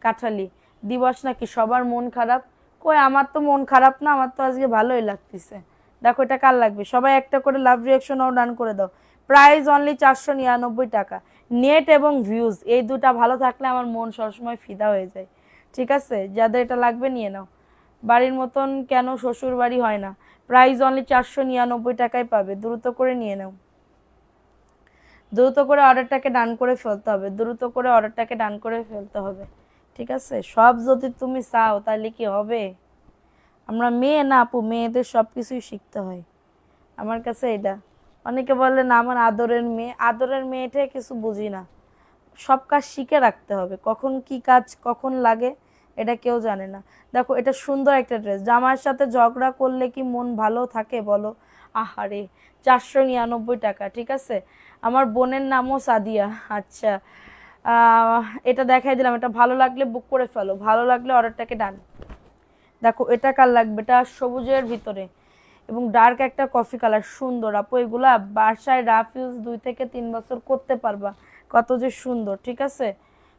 কাঠালি। দিবস নাকি সবার মন খারাপ? কই, আমার তো মন খারাপ না, আমার তো আজকে ভালোই লাগতেছে। দেখো এটা কার লাগবে, সবাই একটা করে লাভ রিয়াকশন ও ডান করে দাও। প্রাইস অনলি 499 টাকা। নেট এবং ভিউজ এই দুটা ভালো থাকলে আমার মন সবসময় ফিদা হয়ে যায়, ঠিক আছে? যাদের এটা লাগবে নিয়ে নাও। বাড়ির মতন কেন শ্বশুর বাড়ি হয় না? প্রাইস অনলি 499 টাকায় পাবে, দ্রুত করে নিয়ে নাও, দ্রুত করে অর্ডারটাকে ডান করে ফেলতে হবে, দ্রুত করে অর্ডারটাকে ডান করে ফেলতে হবে, ঠিক আছে? সব যদি তুমি চাও তাহলে কি হবে? আমরা মেয়ে না আপু, মেয়েদের সব কিছুই শিখতে হয়। আমার কাছে এটা, অনেকে বলে না আমার আদরের মেয়ে, আদরের মেয়েটা কিছু বুঝি না। সব কাজ শিখে রাখতে হবে, কখন কি কাজ কখন লাগে এটা কেউ জানে না। দেখো এটা সুন্দর একটা ড্রেস। জামার সাথে ঝগড়া করলে কি মন ভালো থাকে বলো? আহারে 499 টাকা, ঠিক আছে। আমার বোনের নামও সাদিয়া। আচ্ছা, এটা দেখাই দিলাম, এটা ভালো লাগলে বুক করে ফেলো, ভালো লাগলে অর্ডারটাকে ডান। দেখো এটা কার লাগবে, এটা সবুজের ভিতরে এবং ডার্ক একটা কফি কালার, সুন্দর আপু। এগুলা বাসায় রাফ ইউজ 2 থেকে 3 বছর করতে পারবা, কত যে সুন্দর, ঠিক আছে।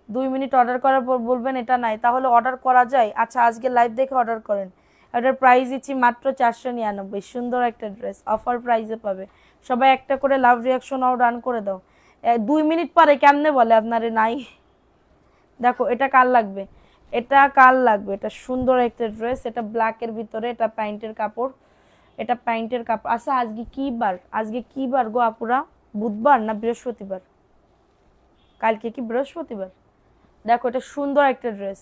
2 মিনিট অর্ডার করার পর বলবেন এটা নাই, তাহলে অর্ডার করা যায়। আচ্ছা আজকে লাইভ দেখে অর্ডার করেন। এটার প্রাইস দিচ্ছি মাত্র 499, সুন্দর একটা ড্রেস, অফার প্রাইসে পাবে। সবাই একটা করে লাভ রিয়াকশন আও ডান করে দাও। 2 মিনিট পরে কেমনে বলে আপনারে নাই। দেখো এটা কার লাগবে, এটা কার লাগবে, এটা সুন্দর একটা ড্রেস, এটা ব্ল্যাকের ভিতরে, এটা প্যান্টের কাপড়, এটা প্যান্টের কাপড়। আচ্ছা আজকে কি বার, আজকে কি বার গো আপুরা, বুধবার না বৃহস্পতিবার? কালকে কি বৃহস্পতিবার? দেখো এটা সুন্দর একটা ড্রেস,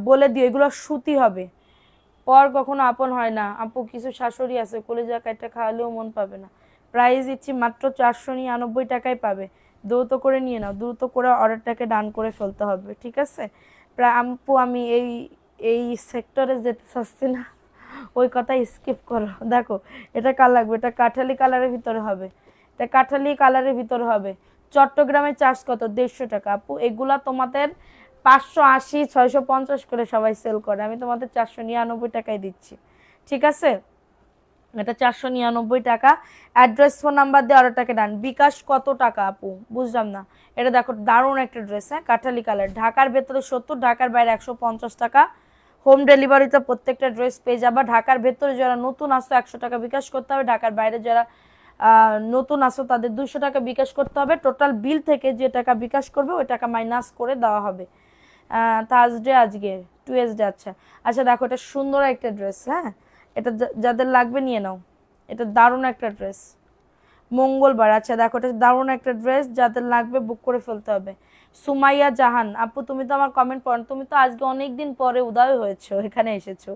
বলে দিও এগুলো সুতি হবে, পর কখনো আপন হয় না আপু। কিছু শাশুড়ি আছে কলিজা কাটটা খাওয়ালেও মন পাবে না। প্রাইস দিচ্ছি মাত্র 499 টাকায় পাবে। দ্রুত করে নিয়ে নাও, দ্রুত করে অর্ডারটাকে ডান করে ফেলতে হবে, ঠিক আছে। প্রায় আপু আমি এই এই সেক্টরে যেতে চাচ্ছি না, ওই কথা স্কিপ করো। দেখো এটা কার লাগবে, এটা কাঠালি কালারের ভিতরে হবে, এটা কাঠালি কালারের ভিতরে হবে। চট্টগ্রামের চার্জ কত, 150 টাকা আপু। এগুলা তোমাদের 580 650 করে সবাই সেল করে, আমি তোমাদের 499 টাকায় দিচ্ছি, ঠিক আছে। এটা 499 টাকা। অ্যাড্রেস ফোন নাম্বার দিয়ে অর্ডারটাকে ডান। বিকাশ কত টাকা আপু, বুঝলাম না। এটা দেখো দারুণ একটা ড্রেস, হ্যাঁ কাঠালি কালার, ঢাকার ভেতরে 70, ঢাকার বাইরে 150 টাকা। হোম ডেলিভারিতে প্রত্যেকটা ড্রেস পেয়ে যাবা। ঢাকার ভেতরে যারা নতুন আসো 100 টাকা বিকাশ করতে হবে, ঢাকার বাইরে যারা নতুন আসো তাদের 200 টাকা বিকাশ করতে হবে। টোটাল বিল থেকে যে টাকা বিকাশ করবে ওই টাকা মাইনাস করে দেওয়া হবে। থার্সডে আজকে টুয়েসডে। আচ্ছা আচ্ছা দেখো এটা সুন্দর একটা ড্রেস, হ্যাঁ এটা যাদের লাগবে নিয়ে নাও, এটা দারুণ একটা ড্রেস। মঙ্গলবার, আচ্ছা দেখো এটা দারুণ একটা ড্রেস, যাদের লাগবে বুক করে ফেলতে হবে। সুমাইয়া জাহান আপু, তুমি তো আমার কমেন্ট পড়ো, তুমি তো আজকে অনেক দিন পরে উদয় হয়েছো, এখানে এসেছো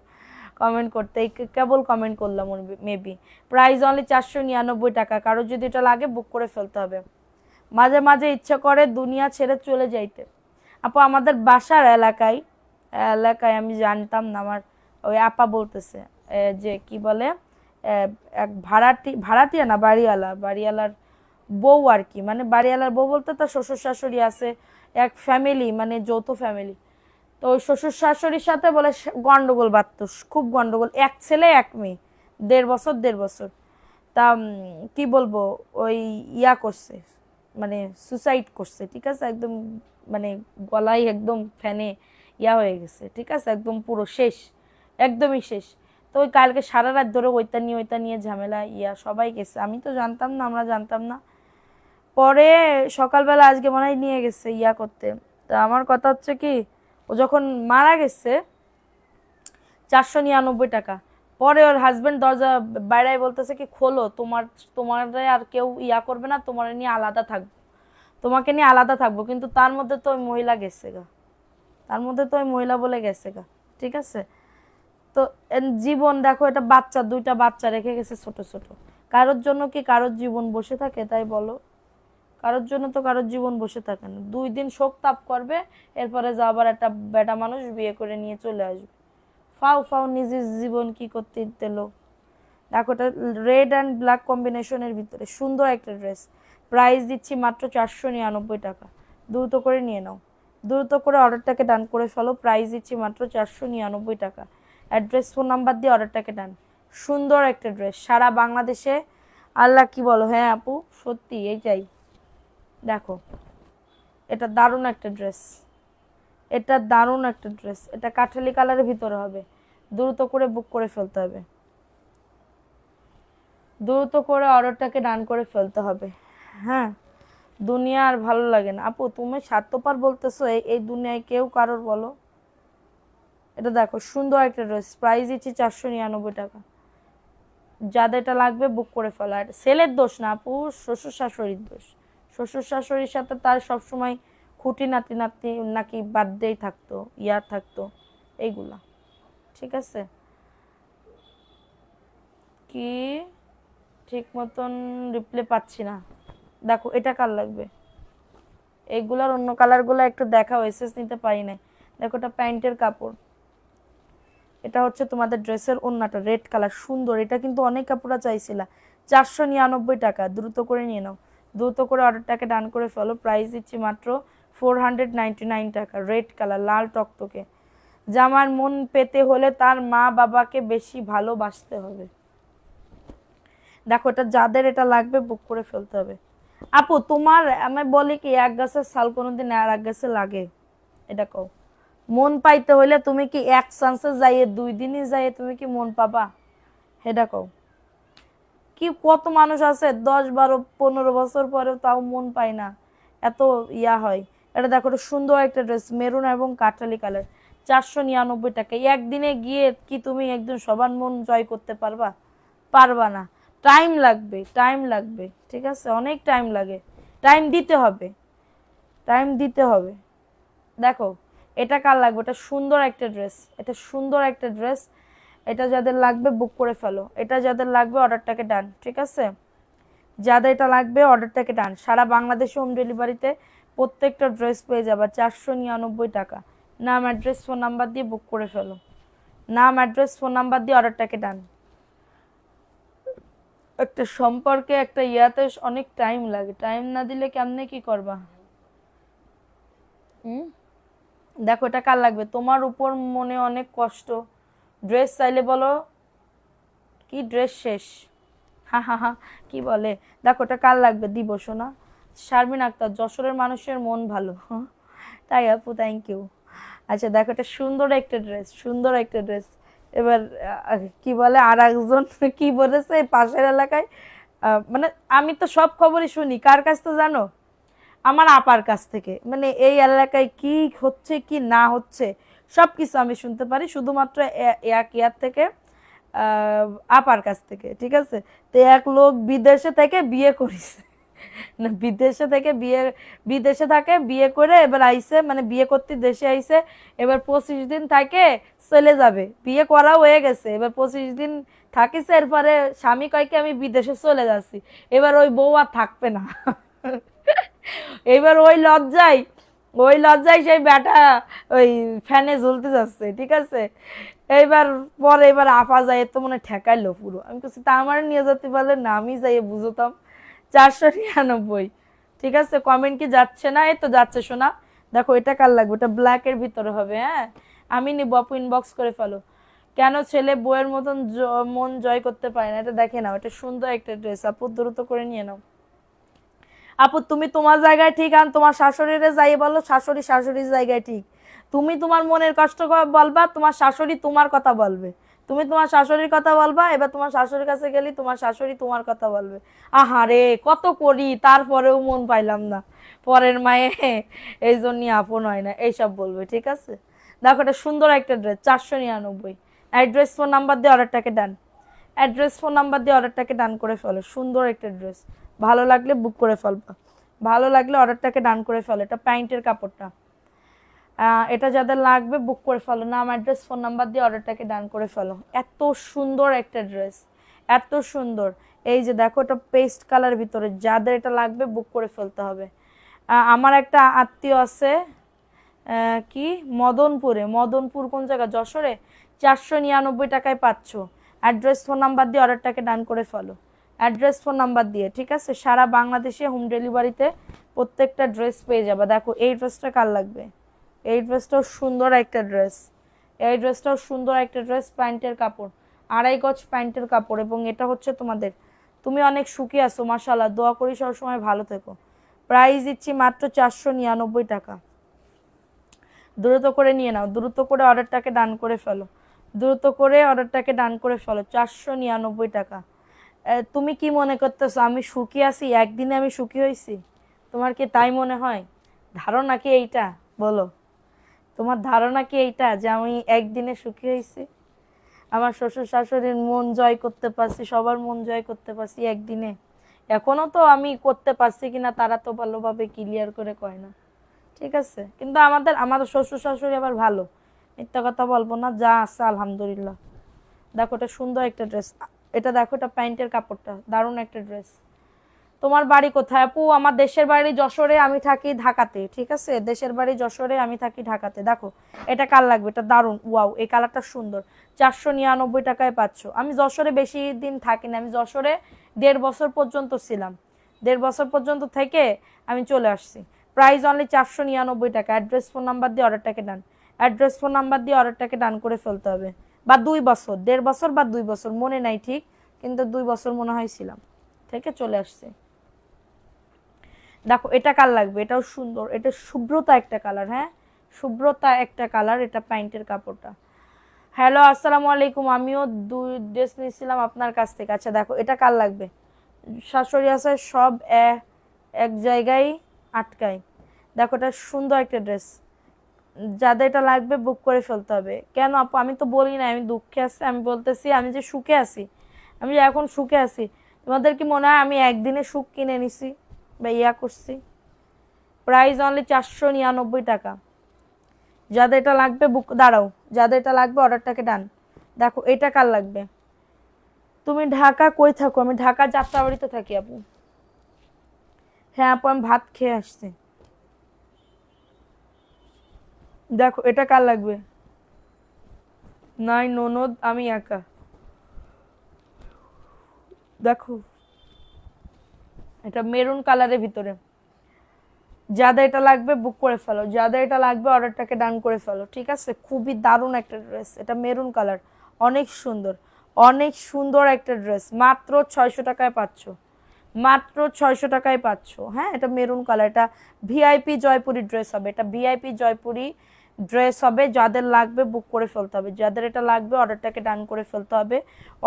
কমেন্ট করতে, কেবল কমেন্ট করলাম মেবি। প্রাইস অনলি 499 টাকা, কারো যদি এটা লাগে বুক করে ফেলতে হবে। মাঝে মাঝে ইচ্ছা করে দুনিয়া ছেড়ে চলে যাইতে আপু। আমাদের বাসার এলাকায় এলাকায় আমি জানতাম না, আমার ওই আপা বলতেছে যে কি বলে এক ভাড়াটিয়া না বাড়িওয়ালার বউ আর কি, মানে বাড়িওয়ালার বউ বলতে তার শ্বশুর শাশুড়ি আছে, এক ফ্যামিলি মানে যৌথ ফ্যামিলি। তো ওই শ্বশুর শাশুড়ির সাথে বলে গন্ডগোল বাঁধতো, খুব গন্ডগোল, এক ছেলে এক মেয়ে, 1.5 বছর। তা কি বলবো, ওই ইয়া করছে, মানে সুসাইড করছে, ঠিক আছে, একদম মানে গলায় একদম ফ্যানে ইয়া হয়ে গেছে, ঠিক আছে, একদম পুরো শেষ, একদমই শেষ। তো ওই কালকে সারা রাত ধরে ওইটা নিয়ে ঝামেলা ইয়া, সবাই গেছে, আমি তো জানতাম না, আমরা জানতাম না। পরে সকালবেলা আজকে মনে হয় নিয়ে গেছে ইয়া করতে। তা আমার কথা হচ্ছে কি, ও যখন মারা গেছে 499 টাকা। পরে ওর হাজবেন্ড দরজা বাইরে বলতেছে কি খোলো, তোমার আর কেউ ইয়া করবে না, তোমার নিয়ে আলাদা থাকবো, তোমাকে নিয়ে আলাদা থাকবো। কিন্তু তার মধ্যে তো ওই মহিলা গেছে গা, তার মধ্যে তো ওই মহিলা বলে গেছে গা, ঠিক আছে। তো জীবন দেখো, এটা বাচ্চা, 2টা বাচ্চা রেখে গেছে ছোট ছোট। কারোর জন্য কি কারোর জীবন বসে থাকে, তাই বলো? কারোর জন্য তো কারোর জীবন বসে থাকে না। 2 দিন শোক তাপ করবে, এরপরে যা আবার একটা বেটা মানুষ বিয়ে করে নিয়ে চলে আসবে। ফাও ফাও নিজের জীবন কি করতে দিল। দেখো এটা রেড অ্যান্ড ব্ল্যাক কম্বিনেশনের ভিতরে সুন্দর একটা ড্রেস। প্রাইস দিচ্ছি মাত্র 499 টাকা, দ্রুত করে নিয়ে নাও, দ্রুত করে অর্ডারটাকে ডান করে ফেলো। প্রাইস দিচ্ছি মাত্র 499 টাকা। অ্যাড্রেস ফোন নাম্বার দিয়ে অর্ডারটাকে ডান। সুন্দর একটা ড্রেস, সারা বাংলাদেশে। আল্লাহ কি বলো, হ্যাঁ আপু সত্যি এইটাই। দেখো এটা দারুণ একটা ড্রেস, এটা দারুণ একটা ড্রেস, এটা কাঠালি কালারের ভিতরে হবে। দ্রুত করে বুক করে ফেলতে হবে, দ্রুত করে অর্ডারটাকে ডান করে ফেলতে হবে। হ্যাঁ দুনিয়া আর ভালো লাগে না আপু, তুমি স্বার্থপর বলতেছো, এই দুনিয়ায় কেউ কারোর বলো। এটা দেখো সুন্দর একটা ড্রেস, প্রাইস দিচ্ছি 499 টাকা। যাদের এটা লাগবে বুক করে ফেলো। আর ছেলের দোষ না আপু, শ্বশুর শাশুড়ির দোষ। শ্বশুর শাশুড়ির সাথে তার সবসময় খুঁটি নাতি নাতি নাকি বার্থডেই থাকতো, ইয়ার থাকতো, এইগুলা, ঠিক আছে। কি ঠিক মতন রিপ্লে পাচ্ছি না। দেখো এটা কার লাগবে, এইগুলার অন্য কালারগুলো একটু দেখা এসএস নিতে পারি না। দেখো এটা প্যান্টের কাপড়, এটা হচ্ছে তোমাদের ড্রেসের ওড়নাটা, রেড কালার, সুন্দর। এটা কিন্তু অনেক কাপড়া চাইছিলা। 499 টাকা, দ্রুত করে নিয়ে নাও, দ্রুত করে অর্ডারটাকে ডান করে ফেলো। প্রাইস দিচ্ছি মাত্র 499 টাকা। রেড কালার, লাল টকটকে। জামার মন পেতে হলে তার মা বাবাকে বেশি ভালোবাসতে হবে। দেখো এটা যাদের এটা লাগবে বুক করে ফেলতে হবে। আপু তোমার আমি বলি কি, এক গাছের ছাল কোনোদিন আর এক গাছে লাগে? এটা কও। মন পাইতে হইলে তুমি কি এক চান্সে যাইয়ে 2 দিনই যাইয়ে তুমি কি মন পাবা? এটা কও। কি কত মানুষ আছে 10, 12, 15 বছর পরেও তাও মন পায় না, এত ইয়া হয়। এটা দেখো, এটা সুন্দর একটা ড্রেস, মেরুন এবং কাঠালি কালার, 499 টাকা। একদিনে গিয়ে কি তুমি একদম সবার মন জয় করতে পারবা? পারবা না, টাইম লাগবে, টাইম লাগবে, ঠিক আছে, অনেক টাইম লাগে, টাইম দিতে হবে, টাইম দিতে হবে। দেখো এটা কার লাগবে? এটা সুন্দর একটা ড্রেস, এটা সুন্দর একটা ড্রেস। এটা যাদের লাগবে বুক করে ফেলো, এটা যাদের লাগবে অর্ডারটাকে ডান, ঠিক আছে, যাদের এটা লাগবে অর্ডারটাকে ডান। সারা বাংলাদেশে হোম ডেলিভারিতে প্রত্যেকটা ড্রেস পেয়ে যাবে 499 টাকা। নাম, অ্যাড্রেস, ফোন নাম্বার দিয়ে বুক করে ফেলো, নাম, অ্যাড্রেস, ফোন নাম্বার দিয়ে অর্ডারটাকে ডান। একটা সম্পর্কে একটা ইয়াতে অনেক টাইম লাগে, টাইম না দিলে কেমনে কি করবা? দেখো এটা কার লাগবে? তোমার উপর মনে অনেক কষ্ট, ড্রেস চাইলে বলো কি ড্রেস শেষ, হা হা হা, কি বলে। দেখো এটা কার লাগবে দিব শোনা। শারমিন আক্তার, যশোরের মানুষের মন ভালো। তাই আপু, থ্যাংক ইউ। আচ্ছা দেখো এটা সুন্দর একটা ড্রেস, সুন্দর একটা ড্রেস। এবার কি বলে আর একজন কি বলেছে পাশের এলাকায়, মানে আমি তো সব খবরই শুনি, কার কাছ থেকে জানো? আমার আপার কাছ থেকে। মানে এই এলাকায় কি হচ্ছে কি না হচ্ছে সব কিছু আমি শুনতে পারি শুধুমাত্র এক ইয়ার থেকে, আপার কাছ থেকে, ঠিক আছে। তো এক লোক বিদেশে থেকে বিয়ে করেছে, না বিদেশে থেকে বিয়ে, বিদেশে থাকে বিয়ে করে এবার আইসে, মানে বিয়ে করতে দেশে আইসে। এবার 25 দিন থাকে চলে যাবে, বিয়ে করা হয়ে গেছে, এবার 25 দিন থাকিছে। এরপরে স্বামী কয় কি আমি বিদেশে চলে যাচ্ছি, এবার ওই বউ আর থাকবে না। এবার ওই লজ্জায় সেই ব্যাটা ওই ফ্যানে ঝুলতে যাচ্ছে, ঠিক আছে। এইবার পরে এবার আপা যায় তো মনে ঠেকাইলো পুরো। আমি কিছু তা আমার নিয়ে যেতে পারলে না, আমি যাইয়ে বুঝতাম। 499, ঠিক আছে। কমেন্ট কি যাচ্ছে না? এই তো যাচ্ছে শোনা। দেখো এটা কার লাগবে? এটা ব্ল্যাকের ভিতরে হবে, হ্যাঁ আমি নিব। আপু ইনবক্স করে ফেলো। কেন ছেলে বইয়ের মতন মন জয় করতে পারে না? এটা দেখে নাও, এটা সুন্দর একটা ড্রেস, আপু দ্রুত করে নিয়ে নাও। আপু তুমি তোমার জায়গায় ঠিক, আর তোমার শাশুড়িরে যাই বলো, শাশুড়ি শাশুড়ির জায়গায় ঠিক। তুমি তোমার মনের কষ্ট বলবা, তোমার শাশুড়ি তোমার কথা বলবে। তুমি তোমার শাশুড়ির কথা বলবা, এবার তোমার শাশুড়ির কাছে গেলি তোমার শাশুড়ি তোমার কথা বলবে। আহারে কত করি তারপরেও মন পাইলাম না, পরের মায়ে এই জন্যই আপন হয় না, এইসব বলবে, ঠিক আছে। দেখো এটা সুন্দর একটা ড্রেস, 499। অ্যাড্রেস, ফোন নাম্বার দিয়ে অর্ডারটাকে ডান, অ্যাড্রেস, ফোন নাম্বার দিয়ে অর্ডারটাকে ডান করে ফেলো। সুন্দর একটা ড্রেস, ভালো লাগলে বুক করে ফেলবা, ভালো লাগলে অর্ডারটাকে ডান করে ফেলো। এটা প্যান্টের কাপড়টা, এটা যাদের লাগবে বুক করে ফেলো, নাম, অ্যাড্রেস, ফোন নাম্বার দিয়ে অর্ডারটাকে ডান করে ফেলো। এত সুন্দর একটা ড্রেস, এত সুন্দর। এই যে দেখো এটা পেস্ট কালার ভিতরে, যাদের এটা লাগবে বুক করে ফেলতে হবে। আমার একটা আত্মীয় আছে কি মদনপুরে, মদনপুর কোন জায়গা, যশোরে, 499 টাকায় পাচ্ছ। অ্যাড্রেস, ফোন নাম্বার দিয়ে অর্ডারটাকে ডান করে ফেলো, অ্যাড্রেস, ফোন নাম্বার দিয়ে, ঠিক আছে। সারা বাংলাদেশে হোম ডেলিভারিতে প্রত্যেকটা ড্রেস পেয়ে যাবে। দেখো এই ড্রেসটা কার লাগবে? এই ড্রেসটাও সুন্দর একটা ড্রেস, এই ড্রেসটাও সুন্দর একটা ড্রেস, প্যান্টের কাপড়, 2.5 গজ প্যান্টের কাপড়, এবং এটা হচ্ছে তোমাদের। তুমি অনেক সুখী আছো মাশাআল্লাহ, দোয়া করি সবসময় ভালো থেকো। প্রাইস দিচ্ছি মাত্র 499 টাকা। দ্রুত করে নিয়ে নাও, দ্রুত করে অর্ডারটাকে ডান করে ফেলো, দ্রুত করে অর্ডারটাকে ডান করে ফেলো। 499 টাকা। তুমি কি মনে করতেছো আমি সুখী আছি? একদিনে আমি সুখী হয়েছি? তোমার কি তাই মনে হয়? ধারণা কি এইটা? বলো, তোমার ধারণা কি এইটা যে আমি একদিনে সুখী হয়েছি? আমার শ্বশুর শাশুড়ির মন জয় করতে পারছি, সবার মন জয় করতে পারছি একদিনে। এখনো তো আমি করতে পারছি কিনা তারা তো ভালোভাবে ক্লিয়ার করে কয় না, ঠিক আছে। কিন্তু আমাদের শ্বশুর শাশুড়ি আবার ভালো, মিথ্যা কথা বলবো না, যা আছে আলহামদুলিল্লাহ। দেখো এটা সুন্দর একটা ড্রেস, এটা দেখো এটা প্যান্টের কাপড়টা, দারুণ একটা ড্রেস, তোমার বাড়ি কোথায় আপু? আমার দেশের বাড়ি যশোরে, আমি থাকি ঢাকাতে। ঠিক আছে, দেশের বাড়ি যশোরে, আমি থাকি ঢাকাতে। দেখো এটা কার লাগবে, এটা দারুণ, ওয়াও, এই কালারটা সুন্দর। 499 টাকায় পাচ্ছ। আমি যশোরে বেশি দিন থাকি না, আমি যশোরে 1.5 বছর পর্যন্ত ছিলাম। 1.5 বছর পর্যন্ত থেকে আমি চলে আসছি। প্রাইস অনলি 499 টাকা। অ্যাড্রেস ফোন নাম্বার দিয়ে অর্ডারটাকে ডান। অ্যাড্রেস ফোন নাম্বার দিয়ে অর্ডারটাকে ডান করে ফেলতে হবে। বা 2 বছর, 1.5 বছর বা 2 বছর মনে নাই ঠিক, কিন্তু 2 বছর মনে হয় ছিলাম, থেকে চলে আসছে। দেখো এটা কার লাগবে, এটাও সুন্দর, এটা শুভ্রতা একটা কালার। হ্যাঁ, শুভ্রতা একটা কালার, এটা প্যান্টের কাপড়টা। হ্যালো আসসালামু আলাইকুম, আমিও 2 ড্রেস নিয়েছিলাম আপনার কাছ থেকে। আচ্ছা দেখো এটা কার লাগবে, শাশুড়ি আছে সব এক জায়গায় আটকায়। দেখো এটা সুন্দর একটা ড্রেস, যাদের এটা লাগবে বুক করে ফেলতে হবে। কেন আপু, আমি তো বলি না আমি দুঃখে আছি, আমি বলতেছি আমি যে সুখে আছি, আমি যে এখন সুখে আছি। তোমাদের কি মনে হয় আমি একদিনে সুখ কিনে নিছি বা ইয়া করছি? প্রাইস অনলি 499 টাকা। যাদের এটা লাগবে বুক, দাঁড়াও, যাদের এটা লাগবে অর্ডারটাকে ডান। দেখো এটা কার লাগবে? তুমি ঢাকা কই থাকো? আমি ঢাকা যাত্রাবাড়িতে থাকি আপু। হ্যাঁ আপু, আমি ভাত খেয়ে আসছি। দেখো এটা কার লাগবে? নাই ননদ, আমি একা। দেখো এটা মেরুন কালারের ভিতরে। যাদের এটা লাগবে বুক করে ফেলো, যাদের এটা লাগবে অর্ডারটাকে ডান করে ফেলো। ঠিক আছে, খুবই দারুণ একটা ড্রেস, এটা মেরুন কালার, অনেক সুন্দর, অনেক সুন্দর একটা ড্রেস। মাত্র 600 টাকায় পাচ্ছ, মাত্র 600 টাকায় পাচ্ছ। হ্যাঁ, এটা মেরুন কালার, এটা ভিআইপি জয়পুরি ড্রেস হবে, এটা ভিআইপি জয়পুরি ড্রেস হবে। যাদের লাগবে বুক করে ফেলতে হবে, যাদের এটা লাগবে অর্ডারটাকে ডান করে ফেলতে হবে।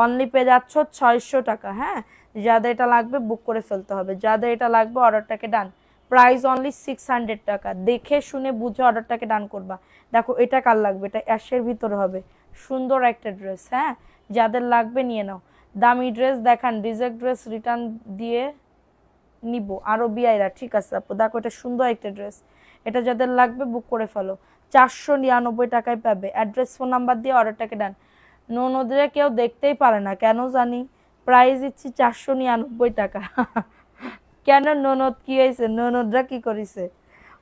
অনলি পেয়ে যাচ্ছ 600 টাকা। হ্যাঁ, যাদের এটা লাগবে বুক করে ফেলতে হবে, যাদের এটা লাগবে অর্ডারটাকে ডান। প্রাইস অনলি 600 টাকা। দেখে শুনে বুঝে অর্ডারটাকে ডান করবা। দেখো এটা কার লাগবে, এটা অ্যাশের ভিতরে হবে, সুন্দর একটা ড্রেস। হ্যাঁ, যাদের লাগবে নিয়ে নাও। দামি ড্রেস দেখান, রিজেক্ট ড্রেস রিটার্ন দিয়ে নিব আরো বিআইরা। ঠিক আছে আপু, দেখো এটা সুন্দর একটা ড্রেস, এটা যাদের লাগবে বুক করে ফেলো। 499 টাকায় পাবে। অ্যাড্রেস ফোন নাম্বার দিয়ে অর্ডারটাকে ডান। ননদরে কেউ দেখতেই পারে না কেন জানি, প্রাইস দিচ্ছি 499 টাকা। কেন ননদ কি হয়েছে, ননদরা কি করেছে?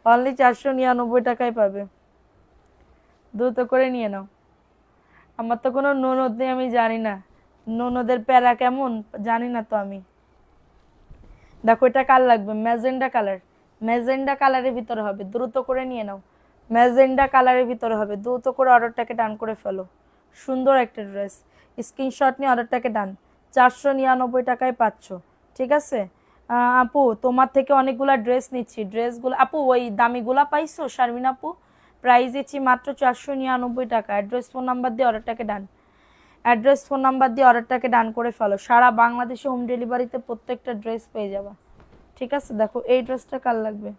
অনলি 499 টাকায় পাবে, দ্রুত করে নিয়ে নাও। আমার তো কোনো ননদ নেই, আমি জানি না ননদের প্যারা কেমন, জানি না তো আমি। দেখো এটা কার লাগবে, ম্যাজেন্ডা কালার, ম্যাজেন্ডা কালারের ভিতরে হবে, দ্রুত করে নিয়ে নাও। ম্যাজেন্ডা কালারের ভিতরে হবে, দ্রুত করে অর্ডারটাকে ডান করে ফেলো। সুন্দর একটা ড্রেস, স্ক্রিনশট নিয়ে অর্ডারটাকে ডান। 499 টাকায় পাচ্ছ। ঠিক আছে আপু, তোমার থেকে অনেকগুলা ড্রেস নিচ্ছি, ড্রেসগুলো আপু ওই দামিগুলা পাইছো শারমিন আপু? প্রাইস দিচ্ছি মাত্র 499 টাকা। অ্যাড্রেস ফোন নাম্বার দিয়ে অর্ডারটাকে ডান। অ্যাড্রেস ফোন নাম্বার দিয়ে অর্ডারটাকে ডান করে ফেলো। সারা বাংলাদেশে হোম ডেলিভারিতে প্রত্যেকটা ড্রেস পেয়ে যাবা। ঠিক আছে, দেখো এই ড্রেসটা কার লাগবে,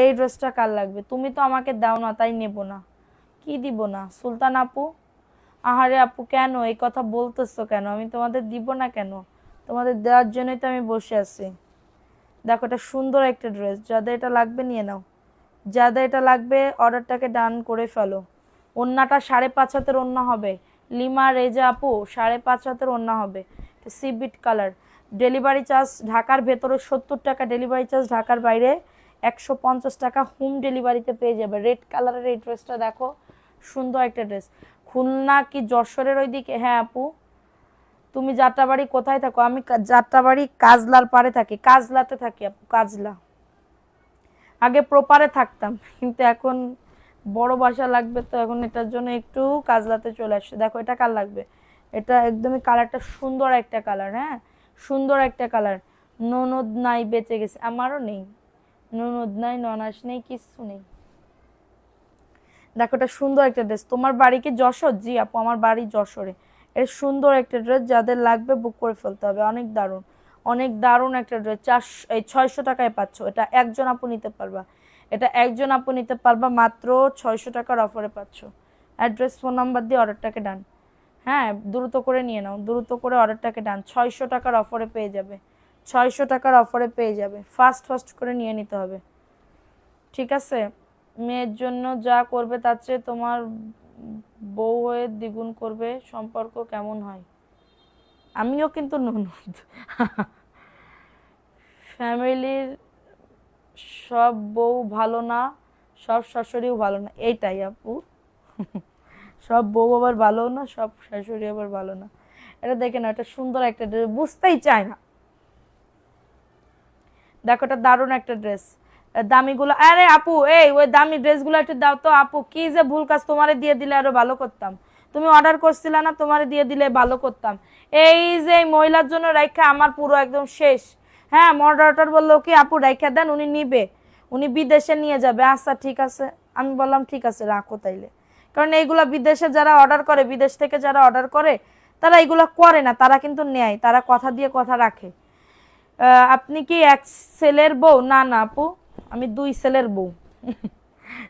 এই ড্রেসটা কার লাগবে? তুমি তো আমাকে দাও না, তাই নেব না। কি দিব না সুলতান আপু? আহারে আপু, কেন এই কথা বলতেছো কেন? আমি তোমাদের দিব না কেন? তোমাদের দেওয়ার জন্যই তো আমি বসে আছি। দেখো এটা সুন্দর একটা ড্রেস, যাদের এটা লাগবে নিয়ে নাও, যাদের এটা লাগবে অর্ডারটাকে ডান করে ফেলো। ওন্নাটা 5.5 হাতের ওন্না হবে, লিমা রেজা আপু 5.5 হাতের ওন্না হবে, সিবিট কালার। ডেলিভারি চার্জ ঢাকার ভেতরে 70 টাকা, ডেলিভারি চার্জ ঢাকার বাইরে 150 টাকা। হোম ডেলিভারিতে পেয়ে যাবে। রেড কালারের এই ড্রেসটা দেখো, সুন্দর একটা ড্রেস। খুলনা কি যশোরের ওইদিকে? হ্যাঁ আপু, তুমি যাত্রাবাড়ি কোথায় থাকো? আমি যাত্রাবাড়ি কাজলার পাড়ে থাকি, কাজলাতে থাকি আপু, কাজলা। আগে প্রপারে থাকতাম, কিন্তু এখন বড় বাসা লাগবে, তো এখন এটার জন্য একটু কাজলাতে চলে আসছে। দেখো এটা কার লাগবে, এটা একদমই কালারটা সুন্দর একটা কালার। হ্যাঁ, সুন্দর একটা কালার। ননদ নাই, বেঁচে গেছে, আমারও নেই ননদ, নাই ননাস নেই, কিচ্ছু নেই। দেখো এটা সুন্দর একটা ড্রেস। তোমার বাড়ি কি যশোর? জি আপু, আমার বাড়ি যশোরে। এর সুন্দর একটা ড্রেস, যাদের লাগবে বুক করে ফেলতে হবে। অনেক দারুণ, অনেক দারুণ একটা ড্রেস। 600 টাকায় পাচ্ছ। এটা একজন আপু নিতে পারবা, এটা একজন আপু নিতে পারবা, মাত্র 600 টাকার অফারে পাচ্ছ। অ্যাড্রেস ফোন নাম্বার দিয়ে অর্ডারটাকে ডান। হ্যাঁ, দ্রুত করে নিয়ে নাও, দ্রুত করে অর্ডারটাকে ডান। 600 টাকার অফারে পেয়ে যাবে, 600 টাকার অফারে পেয়ে যাবে। ফাস্ট ফাস্ট করে নিয়ে নিতে হবে। ঠিক আছে, মেয়ের জন্য যা করবে তার চেয়ে তোমার বউ হয়ে দ্বিগুণ করবে, সম্পর্ক কেমন হয়? আমিও কিন্তু ননদ। ফ্যামিলির সব বউ ভালো না, সব শাশুড়িও ভালো না, এইটাই আপু। সব বউ আবার ভালো না, সব শাশুড়ি আবার ভালো না। এটা দেখে না, এটা সুন্দর একটা ড্রেস, বুঝতেই চায় না। দেখো এটা দারুণ একটা ড্রেস, দামিগুলো। আরে আপু এই ওই দামি ড্রেসগুলো একটু দাও তো আপু, কি যে ভুল কাজ, তোমারে দিয়ে দিলে আরো ভালো করতাম। তুমি অর্ডার করছিলে না, তোমারে দিয়ে দিলে ভালো করতাম। এই যে এই মহিলার জন্য রাইখা আমার পুরো একদম শেষ। হ্যাঁ, মডারেটর বললো কি আপু রাইখা দেন, উনি নিবে, উনি বিদেশে নিয়ে যাবে। আচ্ছা ঠিক আছে, আমি বললাম ঠিক আছে রাখো তাইলে। কারণ এইগুলা বিদেশে যারা অর্ডার করে, বিদেশ থেকে যারা অর্ডার করে তারা এইগুলা করে না, তারা কিন্তু নেয়, তারা কথা দিয়ে কথা রাখে। আপনি কি এক ছেলের বউ? না না আপু, আমি 2 ছেলের বউ।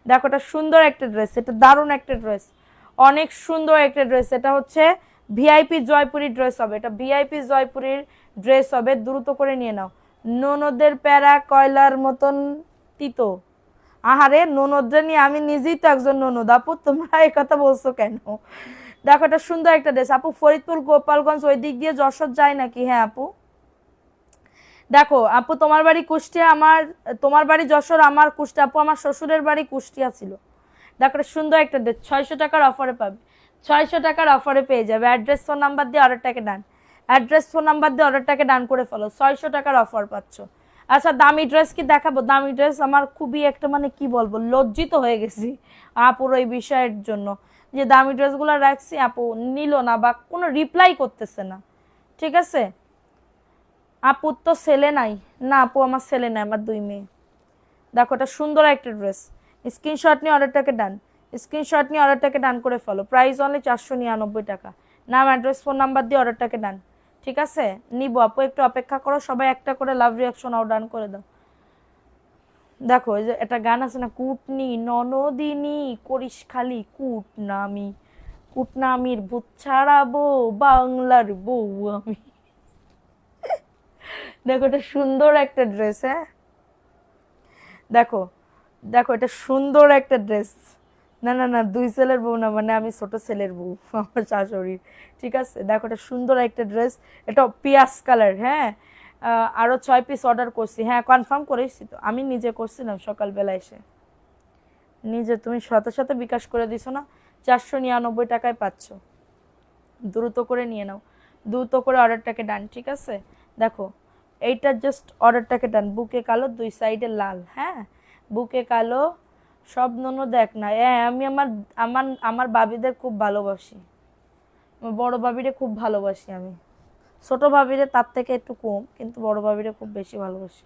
দেখো এটা সুন্দর একটা ড্রেস, এটা দারুণ একটা ড্রেস, অনেক সুন্দর একটা ড্রেস। এটা হচ্ছে ভিআইপি জয়পুরি ড্রেস হবে, এটা ভিআইপি জয়পুরির ড্রেস হবে, দ্রুত করে নিয়ে নাও। ননদের প্যারা কয়লার মতন তিতো। আহারে, ননদরা নিয়ে, আমি নিজেই তো একজন ননদ আপু, তোমরা এই কথা বলছো কেন? দেখো এটা সুন্দর একটা ড্রেস আপু। ফরিদপুর গোপালগঞ্জ ওই দিক দিয়ে যশোর যায় নাকি? হ্যাঁ আপু। দেখো আপু, তোমার বাড়ি কুষ্টিয়া, আমার, তোমার বাড়ি যশোর, আমার কুষ্টিয়া। আপু আমার শ্বশুরের বাড়ি কুষ্টিয়া ছিল। দেখো এটা সুন্দর একটা ড্রেস, 600 টাকার অফারে পাবে, 600 টাকার অফারে পেয়ে যাবে। অ্যাড্রেস ফোন নাম্বার দিয়ে অর্ডারটাকে ডান, অ্যাড্রেস ফোন নাম্বার দিয়ে অর্ডারটাকে ডান করে ফেলো, 600 টাকার অফার পাচ্ছ। আচ্ছা দামি ড্রেস কি দেখাবো? দামি ড্রেস আমার খুবই একটা মানে কি বলবো, লজ্জিত হয়ে গেছি আপুর এই বিষয়ের জন্য, যে দামি ড্রেসগুলো রাখছি আপু নিল না বা কোনো রিপ্লাই করতেছে না। ঠিক আছে, আপুর তো ছেলে নাই। না আপু আমার ছেলে নাই, আমার 2 মেয়ে। দেখো এটা সুন্দর একটা ড্রেস, স্ক্রিনশট নিয়ে অর্ডারটাকে ডান, স্ক্রিনশট নিয়ে অর্ডারটাকে ডান করে ফেলো। প্রাইস অনলি 499 টাকা। নাম অ্যাড্রেস ফোন নাম্বার দিয়ে অর্ডারটাকে ডান। ঠিক আছে, নিবো আপু, একটু অপেক্ষা করো, সবাই একটা করে লাভ রিয়াকশন ডান করে দাও। দেখো এই যে একটা গান আছে না, কুটনি ননদিনী করিস খালি কুটনামি, কুটনামির ভূত ছাড়াবো বাংলার বউ আমি। দেখো এটা সুন্দর একটা ড্রেস। হ্যাঁ দেখো, দেখো এটা সুন্দর একটা ড্রেস। না না না, 2 ছেলের বউ না, মানে আমি ছোট ছেলের বউ, আমার শাশুড়ির। ঠিক আছে, দেখো এটা সুন্দর একটা ড্রেস, এটা পিয়াস কালার। হ্যাঁ, আরো 6 পিস অর্ডার করছি। হ্যাঁ কনফার্ম করেছি তো, আমি নিজে করছিলাম সকালবেলা এসে নিজে। তুমি সাথে সাথে বিকাশ করে দিছো না, 499 টাকায় পাচ্ছ। দ্রুত করে নিয়ে নাও, দ্রুত করে অর্ডারটাকে ডান। ঠিক আছে, দেখো এইটা জাস্ট অর্ডারটাকে ডান। বুকে কালো, 2 সাইডে লাল। হ্যাঁ, বুকে কালো, সব ননদ দেখ না। আমি আমার আমার আমার বাবিদের খুব ভালোবাসি, আমার বড় বাবিরে খুব ভালোবাসি আমি। ছোট ভাবিরে তার থেকে একটু কম, কিন্তু বড় ভাবিরে খুব বেশি ভালোবাসি।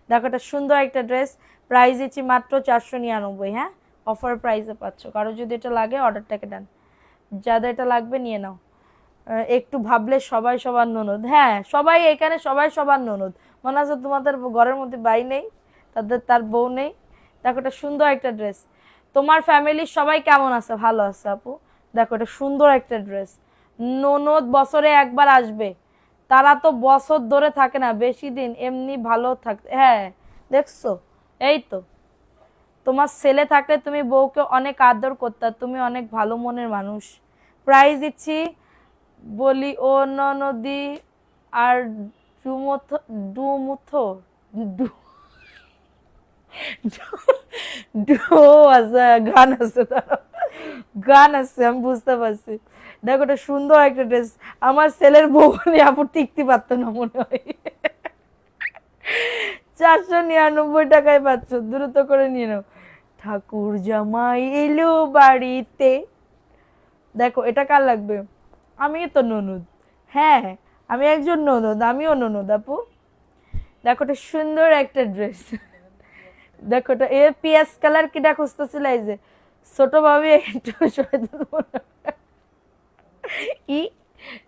দেখো এটা সুন্দর একটা ড্রেস, প্রাইস দিচ্ছি মাত্র 499। হ্যাঁ, অফার প্রাইসে পাচ্ছ। কারো যদি এটা লাগে অর্ডারটাকে ডান, যাদের এটা লাগবে নিয়ে নাও। একটু ভাবলে সবাই সবার ননদ। হ্যাঁ সবাই এখানে, সবাই সবার ননদ। মনে আছে তোমাদের ঘরের মধ্যে ভাই নেই, তাদের তার বউ নেই। দেখো এটা সুন্দর একটা ড্রেস। তোমার ফ্যামিলির সবাই কেমন আছে? ভালো আছে আপু। দেখো এটা সুন্দর একটা ড্রেস। ননদ বছরে একবার আসবে, তারা তো বছর ধরে থাকে না, বেশি দিন এমনি ভালো থাকতে। হ্যাঁ দেখছো, এই তো তোমার ছেলে থাকলে তুমি বউকে অনেক আদর করতে, তুমি অনেক ভালো মনের মানুষ। প্রাইজ দিচ্ছি, বলি ও নদী আর ডুমুথো, ডুমুথো, ডু ডু আছে, গান আছে, গান আছে, আমি বুঝতে পারছি। দেখো এটা সুন্দর একটা ড্রেস, আমার ছেলের বউ নিয়ে আপু টিকতে পারতো না মনে হয়। 499 টাকায় পাচ্ছ, দ্রুত করে নিয়ে নাও। ঠাকুর জামাই এলো বাড়িতে। দেখো এটা কার লাগবে? আমি তো ননদ। হ্যাঁ আমি একজন ননদ, আমিও ননদ আপু। দেখো এটা সুন্দর একটা ড্রেস। দেখো এটা এ পিএস কালার কিটা খুঁজতেছিল, এই যে ছোট ভাবি একটু শয়তান মনে হয়। কি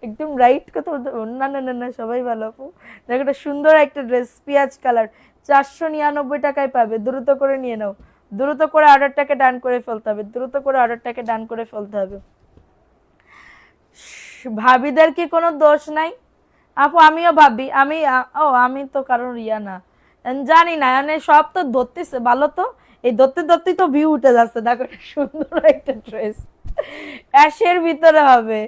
একদম রাইট কথা বলতে, না না না না, সবাই ভালো আপু। দেখো এটা সুন্দর একটা ড্রেস, পেঁয়াজ কালার, 499 টাকায় পাবে। দ্রুত করে নিয়ে নাও, দ্রুত করে অর্ডারটাকে ডান করে ফেলতে হবে, দ্রুত করে অর্ডারটাকে ডান করে ফেলতে হবে। ভাবিদের কি কোনো দোষ নাই আপু? আমিও ভাবি, আমি তো কারোর ইয়া না, জানি না, মানে সব তো ধরতেছে ভালো, তো এই ধরতে ধরতেই তো ভিউ উঠে যাচ্ছে। দেখো এটা সুন্দর একটা ড্রেস, অ্যাশের ভিতরে হবে।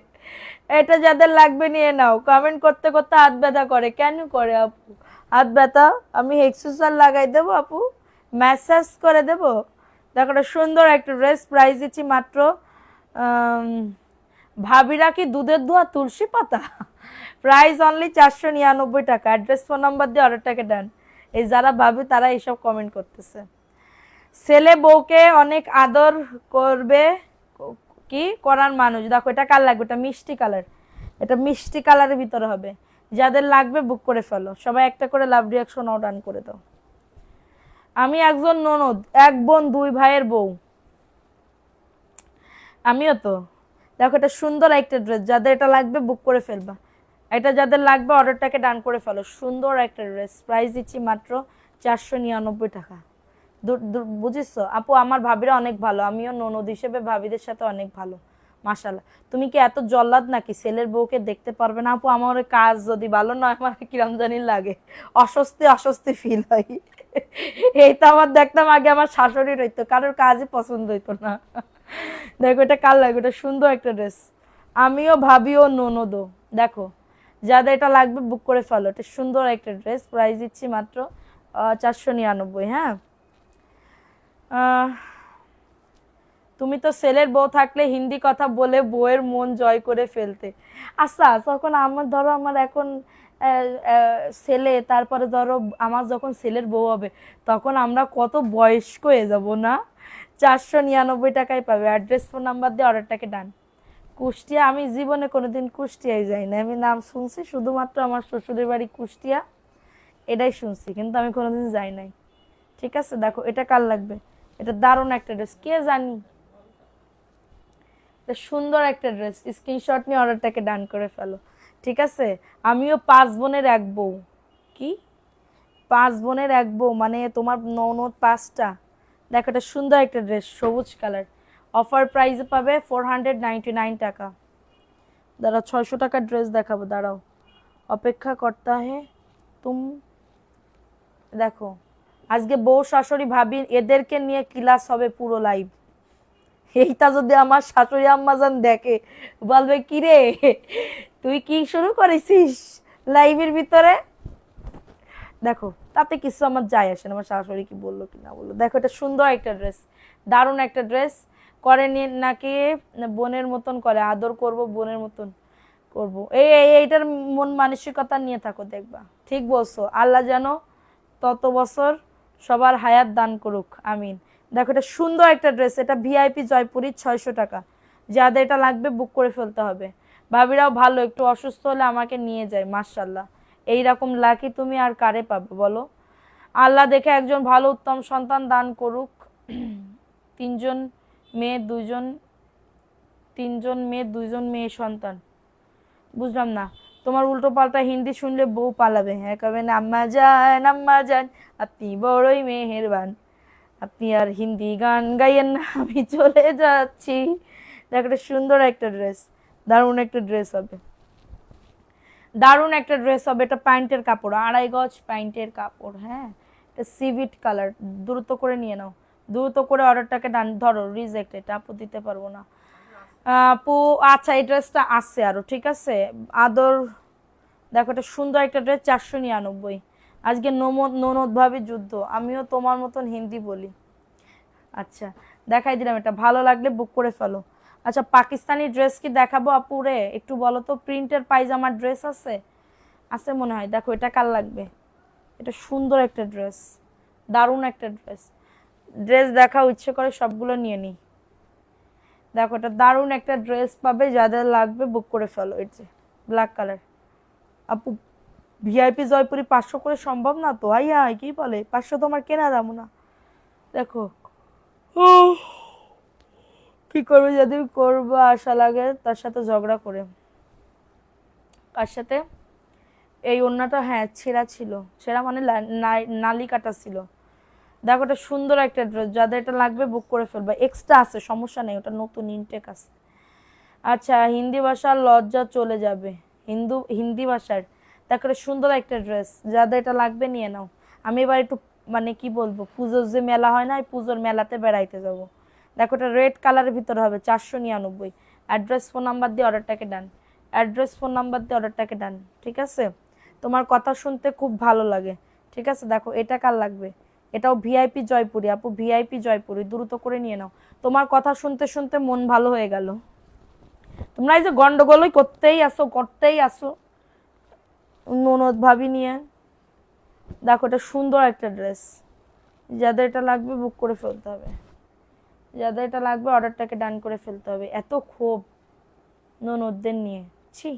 এটা যাদের লাগবে নিয়ে নাও। কমেন্ট করতে করতে হাত ব্যথা করে, কেন করে আপু? হাত ব্যথা, আমি এক্সারসাইজ লাগাই দেবো আপু, ম্যাসাজ করে দেবো। দেখো এটা সুন্দর একটা ড্রেস, প্রাইস দিচ্ছি মাত্র ভাবিরা কি দুধের ধোয়া তুলসী পাতা, প্রাইস অনলি 499 টাকা। অ্যাড্রেস ফোন নাম্বার দিয়ে অর্ডারটাকে দেন। এই যারা ভাবে তারা এইসব কমেন্ট করতেছে। ছেলে বউকে অনেক আদর করবে কি করার মানুষ। দেখো এটা কার লাগবে, এটা মিষ্টি কালার, এটা মিষ্টি কালারের ভিতরে হবে। যাদের লাগবে বুক করে ফেলো, সবাই একটা করে লাভ রিয়াকশন ডান করে দাও। আমি একজন ননদ, এক বোন, দুই ভাইয়ের বউ। আমিও তো। দেখো এটা সুন্দর একটা ড্রেস, যাদের এটা লাগবে বুক করে ফেলবা। এটা যাদের লাগবে অর্ডারটাকে ডান করে ফেলো। সুন্দর একটা ড্রেস, প্রাইস দিচ্ছি মাত্র 499 টাকা। বুঝিস আপু, আমার ভাবিরা অনেক ভালো, আমিও ননদ হিসেবে ভাবিদের সাথে অনেক ভালো মাশাআল্লাহ। তুমি কি এত জল্লাদ নাকি ছেলের বউকে দেখতে পারবে না? আপু আমার কাজ যদি ভালো নয় আমার কিরম জানি লাগে, অস্বস্তি অস্বস্তি ফিল হয়। এই তো আমার দেখতাম আগে আমার শাশুড়ি রইতো, কারোর কাজই পছন্দ হইতো না। দেখো এটা কার লাগবে, এটা সুন্দর একটা ড্রেস, আমিও ভাবিও ননদও। দেখো যাদের এটা লাগবে বুক করে ফেলো, এটা সুন্দর একটা ড্রেস, প্রাইস দিচ্ছি মাত্র 499। হ্যাঁ, তুমি তো ছেলের বউ থাকলে হিন্দি কথা বলে বউয়ের মন জয় করে ফেলতে। আচ্ছা তখন আমার ধরো আমার এখন ছেলে, তারপরে ধরো আমার যখন ছেলের বউ হবে তখন আমরা কত বয়স্ক হয়ে যাব না? 499 টাকায় পাবে। অ্যাড্রেস ফোন নাম্বার দিয়ে অর্ডারটাকে ডান। কুষ্টিয়া, আমি জীবনে কোনোদিন কুষ্টিয়ায় যাই না, আমি নাম শুনছি শুধুমাত্র আমার শ্বশুরের বাড়ি কুষ্টিয়া, এটাই শুনছি, কিন্তু আমি কোনোদিন যাই নাই। ঠিক আছে, দেখো এটা কার লাগবে, এটা দারুণ একটা ড্রেস, কে জানি, এটা সুন্দর একটা ড্রেস। স্ক্রিনশট নিয়ে অর্ডারটাকে ডান করে ফেলো। ঠিক আছে, আমিও 5 বোনের এক বউ। কি 5 বোনের এক বউ মানে তোমার ননদ 5টা। দেখো এটা সুন্দর একটা ড্রেস, সবুজ কালার, অফার প্রাইসে পাবে 499 টাকা। দাঁড়াও 600 টাকার ড্রেস দেখাবো, দাঁড়াও অপেক্ষা করতে হে তুম। দেখো আজকে বউ শাশুড়ি ভাবি এদেরকে নিয়ে ক্লাস হবে পুরো লাইভ। এইটা যদি আমার শাশুড়ি আম্মাজান দেখে বলবে কি রে তুই কি শুরু করেছিস লাইভের ভিতরে। দেখো তাতে কিছু আমার যায় আসে না, আমার শাশুড়ি কি বললো কি না বললো। দেখো এটা সুন্দর একটা ড্রেস, দারুণ একটা ড্রেস। করে নাকি বোনের মতন করে, আদর করব বোনের মতন করব, এইটার মন মানসিকতা নিয়ে থাকো, দেখবা ঠিক বলছো। আল্লাহ যেন তত বছর সবার হায়াত দান করুক, আমিন। দেখো এটা সুন্দর একটা ড্রেস, এটা ভিআইপি জয়পুরি, 600 টাকা। যাদের এটা লাগবে বুক করে ফেলতে হবে। ভাবিরাও ভালো, একটু অসুস্থ হলে আমাকে নিয়ে যায়, মাশাল্লাহ। এইরকম লাকি তুমি আর কারে পাবে বলো? আল্লাহ দেখে একজন ভালো উত্তম সন্তান দান করুক। 3 জন মেয়ে 2 জন, 3 জন মেয়ে 2 জন মেয়ে সন্তান। বুঝলাম না, তোমার উল্টো পাল্টা হিন্দি শুনলে বউ পালাবে। হ্যাঁ কবে না, আম্মা জান আপনি বড়ই মেহেরবান, আপনি আর হিন্দি গান গাইয়েন না, আমি চলে যাচ্ছি। দেখ একটা সুন্দর একটা ড্রেস, দারুণ একটা ড্রেস হবে, দারুণ একটা ড্রেস হবে। এটা প্যান্টের কাপড়, 2.5 গজ প্যান্টের কাপড়। হ্যাঁ, এটা সিভিট কালার, দ্রুত করে নিয়ে নাও, দ্রুত করে অর্ডারটাকে ডান। ধরো রিজেক্ট, এটা আপু দিতে পারবো না আপু। আচ্ছা এই ড্রেসটা আছে আরো, ঠিক আছে আদর। দেখো এটা সুন্দর একটা ড্রেস, 499। আজকে ননদ ভাবি যুদ্ধ, আমিও তোমার মতন হিন্দি বলি। আচ্ছা দেখাই দিলাম, এটা ভালো লাগলে বুক করে ফেলো। আচ্ছা পাকিস্তানি ড্রেস কি দেখাবো আপু রে? একটু বলো তো, প্রিন্টের পায়জামার ড্রেস আছে? আছে মনে হয়। দেখো এটা কার লাগবে, এটা সুন্দর একটা ড্রেস, দারুণ একটা ড্রেস। ড্রেস দেখা ইচ্ছে করে সবগুলো নিয়ে নিই। দেখো এটা দারুণ একটা ড্রেস পাবে, যাদের লাগবে বুক করে ফেলো। এই যে ব্ল্যাক কালার। আপু ভিআইপি জয়পুরি 500 করে সম্ভব না তো? হাই কি বলে, 500 তোমার কেনা যাবো না। দেখো কি করবে, যদি করবো আশা লাগে তার সাথে ঝগড়া করে। কার সাথে? এই ওড়নাটা হ্যাঁ ছেঁড়া ছিল, ছেঁড়া মানে নালি কাটা ছিল। দেখো এটা সুন্দর একটা ড্রেস, যাদের এটা লাগবে বুক করে ফেলবে। এক্সট্রা আছে, সমস্যা নেই, ওটা নতুন ইনটেক আছে। আচ্ছা হিন্দি ভাষার লজ্জা চলে যাবে, হিন্দি ভাষার। দেখো এটা সুন্দর একটা ড্রেস, যাদের এটা লাগবে নিয়ে নাও। আমি এবার একটু মানে কি বলবো, পুজোর যে মেলা হয় না, এই পুজোর মেলাতে বেড়াইতে যাব। দেখো এটা রেড কালারের ভিতরে হবে, 499। অ্যাড্রেস ফোন নাম্বার দিয়ে অর্ডারটাকে ডান। অ্যাড্রেস ফোন নাম্বার দিয়ে অর্ডারটাকে ডান। ঠিক আছে, তোমার কথা শুনতে খুব ভালো লাগে। ঠিক আছে, দেখো এটা কার লাগবে, এটাও ভিআইপি জয়পুরি আপু, ভিআইপি জয়পুরি, দ্রুত করে নিয়ে নাও। তোমার কথা শুনতে শুনতে মন ভালো হয়ে গেল। তোমরা এই যে গন্ডগোলই করতেই আসো ননদ ভাবি নিয়ে। দেখো এটা সুন্দর একটা ড্রেস, যাদের এটা লাগবে বুক করে ফেলতে হবে, যাদের এটা লাগবে অর্ডারটাকে ডান করে ফেলতে হবে। এত ক্ষোভ ননদদের নিয়ে, ছি।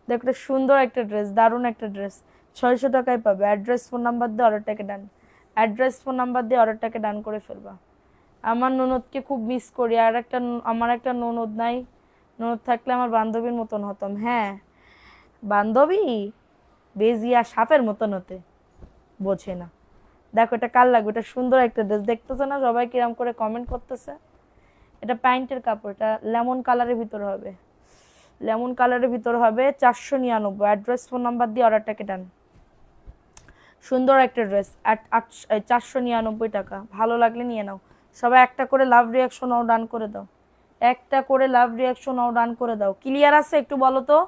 দেখো এটা সুন্দর একটা ড্রেস, দারুণ একটা ড্রেস, 600 টাকায় পাবে। অ্যাড্রেস ফোন নাম্বার দিয়ে অর্ডারটাকে ডান, অ্যাড্রেস ফোন নাম্বার দিয়ে অর্ডারটাকে ডান করে ফেলবা। আমার ননদকে খুব মিস করি। আর একটা আমার একটা ননদ নাই, ননদ থাকলে আমার বান্ধবীর মতন হতাম। হ্যাঁ বান্ধবী বেজিয়া সাপের মতন হতে, বোঝে না। দেখো এটা কার লাগবে, এটা সুন্দর একটা ড্রেস, দেখতেছে না সবাই কিরম করে কমেন্ট করতেছে। এটা প্যান্টের কাপড়, এটা লেমন কালারের ভিতর হবে, লেমন কালারের ভিতর হবে, 499। অ্যাড্রেস ফোন নাম্বার দিয়ে অর্ডারটাকে ডান। সুন্দর একটা ড্রেস, 499 টাকা। ভালো লাগলে নিয়ে নাও। সবাই একটা করে লাভ রিয়াকশন ও ডান করে দাও, একটা করে লাভ রিয়াকশন ও ডান করে দাও। ক্লিয়ার আছে একটু বলো তো।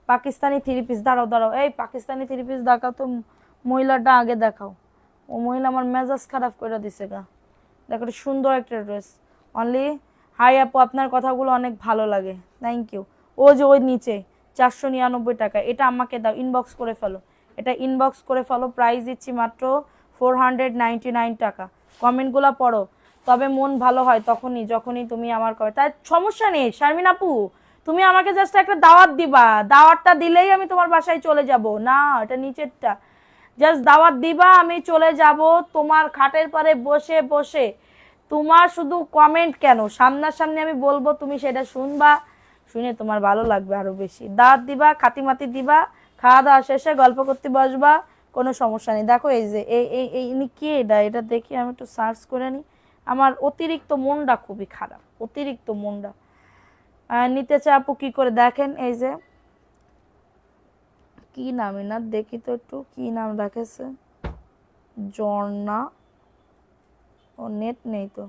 পাকিস্তানি থ্রি পিস, দাঁড়াও দাঁড়াও, এই পাকিস্তানি থ্রি পিস দেখাও তো, মহিলাটা আগে দেখাও। ও মহিলা আমার মেজাজ খারাপ করে দিছে গা। দেখো সুন্দর একটা ড্রেস, অনলি। হাই আপু, আপনার কথাগুলো অনেক ভালো লাগে, থ্যাংক ইউ। ও যে ওই নিচে 499 টাকা, এটা আমাকে দাও, ইনবক্স করে ফেলো, এটা ইনবক্স করে ফেলো। প্রাইস দিচ্ছি মাত্র 499 টাকা। কমেন্টগুলো পড়ো, তবে মন ভালো হয় তখনই যখনই তুমি আমার কবে। তাই সমস্যা নেই শারমিন আপু, তুমি আমাকে জাস্ট একটা দাওয়াত দিবা, দাওয়াতটা দিলেই আমি তোমার বাসায় চলে যাব। না এটা নিচেরটা, জাস্ট দাওয়াত দিবা, আমি চলে যাব তোমার খাটের পরে বসে বসে। তোমার শুধু কমেন্ট কেন, সামনাসামনি আমি বলবো, তুমি সেটা শুনবা, শুনে তোমার ভালো লাগবে আরো বেশি। দাওয়াত দিবা, খাতিমাতি দিবা, খাওয়া দাওয়া শেষে গল্প করতে বসবা, কোনো সমস্যা নেই। দেখো এই যে ইনি কে, এটা দেখি আমি একটু সার্চ করে নিই। আমার অতিরিক্ত মনটা খুবই খারাপ, অতিরিক্ত মনটা। নিতে চাই আপু কি করে, দেখেন এই যে কি নাম এনার, দেখি তো একটু কি নাম রাখেছে। ঝর্ণা, ও নেট নেই তো।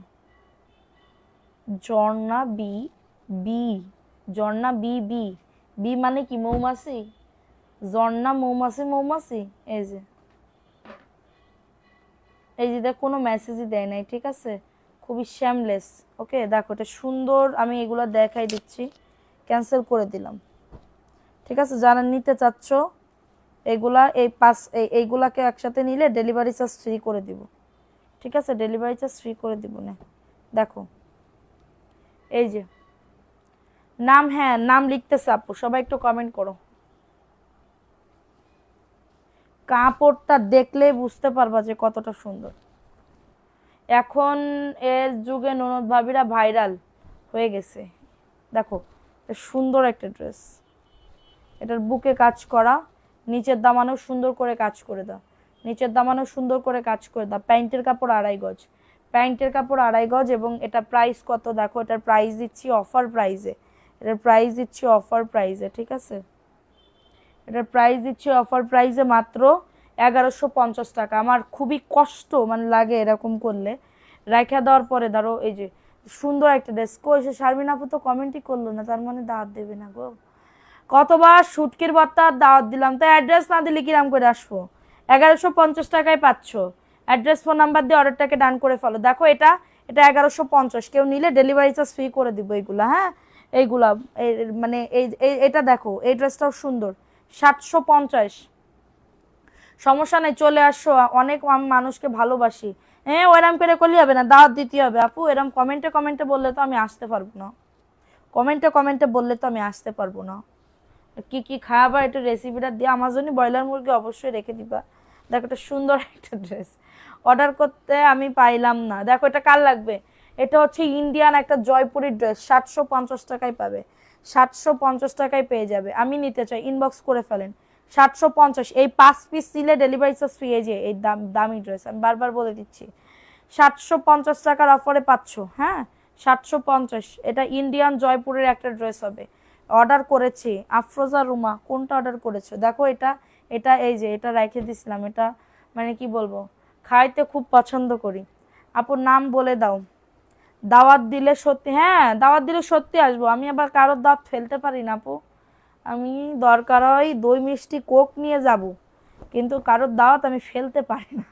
ঝর্ণা বি, বি, ঝর্ণা বি, বি, বি মানে কি মৌমাছি, ঝর্ণা মৌমাছি, মৌমাছি। এই যে এই যে দেখ, কোনো মেসেজই দেয় নাই, ঠিক আছে, খুবই শ্যামলেস। ওকে দেখো এটা সুন্দর, আমি এগুলো দেখাই দিচ্ছি, ক্যান্সেল করে দিলাম। ঠিক আছে, যারা নিতে চাচ্ছ এগুলা, এইগুলাকে একসাথে নিলে ডেলিভারি চার্জ ফ্রি করে দিব। ঠিক আছে, ডেলিভারি চার্জ ফ্রি করে দিব না। দেখো এই যে নাম, হ্যাঁ নাম লিখতেছে আপু, সবাই একটু কমেন্ট করো। কাপড়টা দেখলেই বুঝতে পারবা যে কতটা সুন্দর। এখন এর যুগে ননদ ভাবিরা ভাইরাল হয়ে গেছে। দেখো সুন্দর একটা ড্রেস, এটার বুকে কাজ করা, নিচের দামানেও সুন্দর করে কাজ করে দাও, নিচের দামানেও সুন্দর করে কাজ করে দাও। প্যান্টের কাপড় 2.5 গজ, প্যান্টের কাপড় 2.5 গজ। এবং এটা প্রাইস কত দেখো, এটার প্রাইস দিচ্ছি অফার প্রাইসে, এটার প্রাইস দিচ্ছি অফার প্রাইসে। ঠিক আছে, এটার প্রাইস দিচ্ছি অফার প্রাইসে মাত্র 1150 টাকা। আমার খুবই কষ্ট মানে লাগে এরকম করলে, রেখে দেওয়ার পরে ধরো এই যে সুন্দর একটা ড্রেস। কই সে শারমিন আপু তো কমেন্টই করলো না, তার মানে দাওয়াত দেবে না গো। কতবার শুটকির ভর্তার দাওয়াত দিলাম, তো অ্যাড্রেস না দিলে কিরাম করে আসবো। 1150 টাকায় পাচ্ছ। অ্যাড্রেস ফোন নাম্বার দিয়ে অর্ডারটাকে ডান করে ফেলো। দেখো এটা, এটা 1150, কেউ নিলে ডেলিভারি চার্জ ফ্রি করে দিব এইগুলা। হ্যাঁ এইগুলা মানে এটা দেখো, এই ড্রেসটাও সুন্দর, 750। সমস্যা নেই, চলে আসো, অনেক মানুষকে ভালোবাসি। হ্যাঁ ওইরকম করে করলে হবে না, দাওয়াত দিতে হবে আপু। এরকম কমেন্টে কমেন্টে বললে তো আমি আসতে পারবো না, কমেন্টে কমেন্টে বললে তো আমি আসতে পারবো না। কি কি খাওয়াবা একটু রেসিপিটা দিয়ে আমার জন্য, ব্রয়লার মুরগি অবশ্যই রেখে দিবা। দেখো এটা সুন্দর একটা ড্রেস, অর্ডার করতে আমি পাইলাম না। দেখো এটা কার লাগবে, এটা হচ্ছে ইন্ডিয়ান একটা জয়পুরি ড্রেস, 750 টাকায় পাবে, 750 টাকায় পেয়ে যাবে। আমি নিতে চাই, ইনবক্স করে ফেলেন। 750, এই 5 পিস নিলে ডেলিভারি চার্জ ফ্রি। এই যে এই দামি ড্রেস, আমি বারবার বলে দিচ্ছি, 750 টাকার অফারে পাচ্ছ। হ্যাঁ 750, এটা ইন্ডিয়ান জয়পুরের একটা ড্রেস হবে। অর্ডার করেছি আফরোজা রুমা, কোনটা অর্ডার করেছো দেখো। এটা এটা এই যে এটা রেখে দিছিলাম, এটা মানে কি বলবো, খাইতে খুব পছন্দ করি। আপুর নাম বলে দাও, দাওয়াত দিলে সত্যি, হ্যাঁ দাওয়াত দিলে সত্যি আসবো। আমি আবার কারোর দাওয়াত ফেলতে পারি না আপু, আমি দরকার হয় দই মিষ্টি কোক নিয়ে যাব, কিন্তু কারোর দাওয়াত আমি ফেলতে পারি না।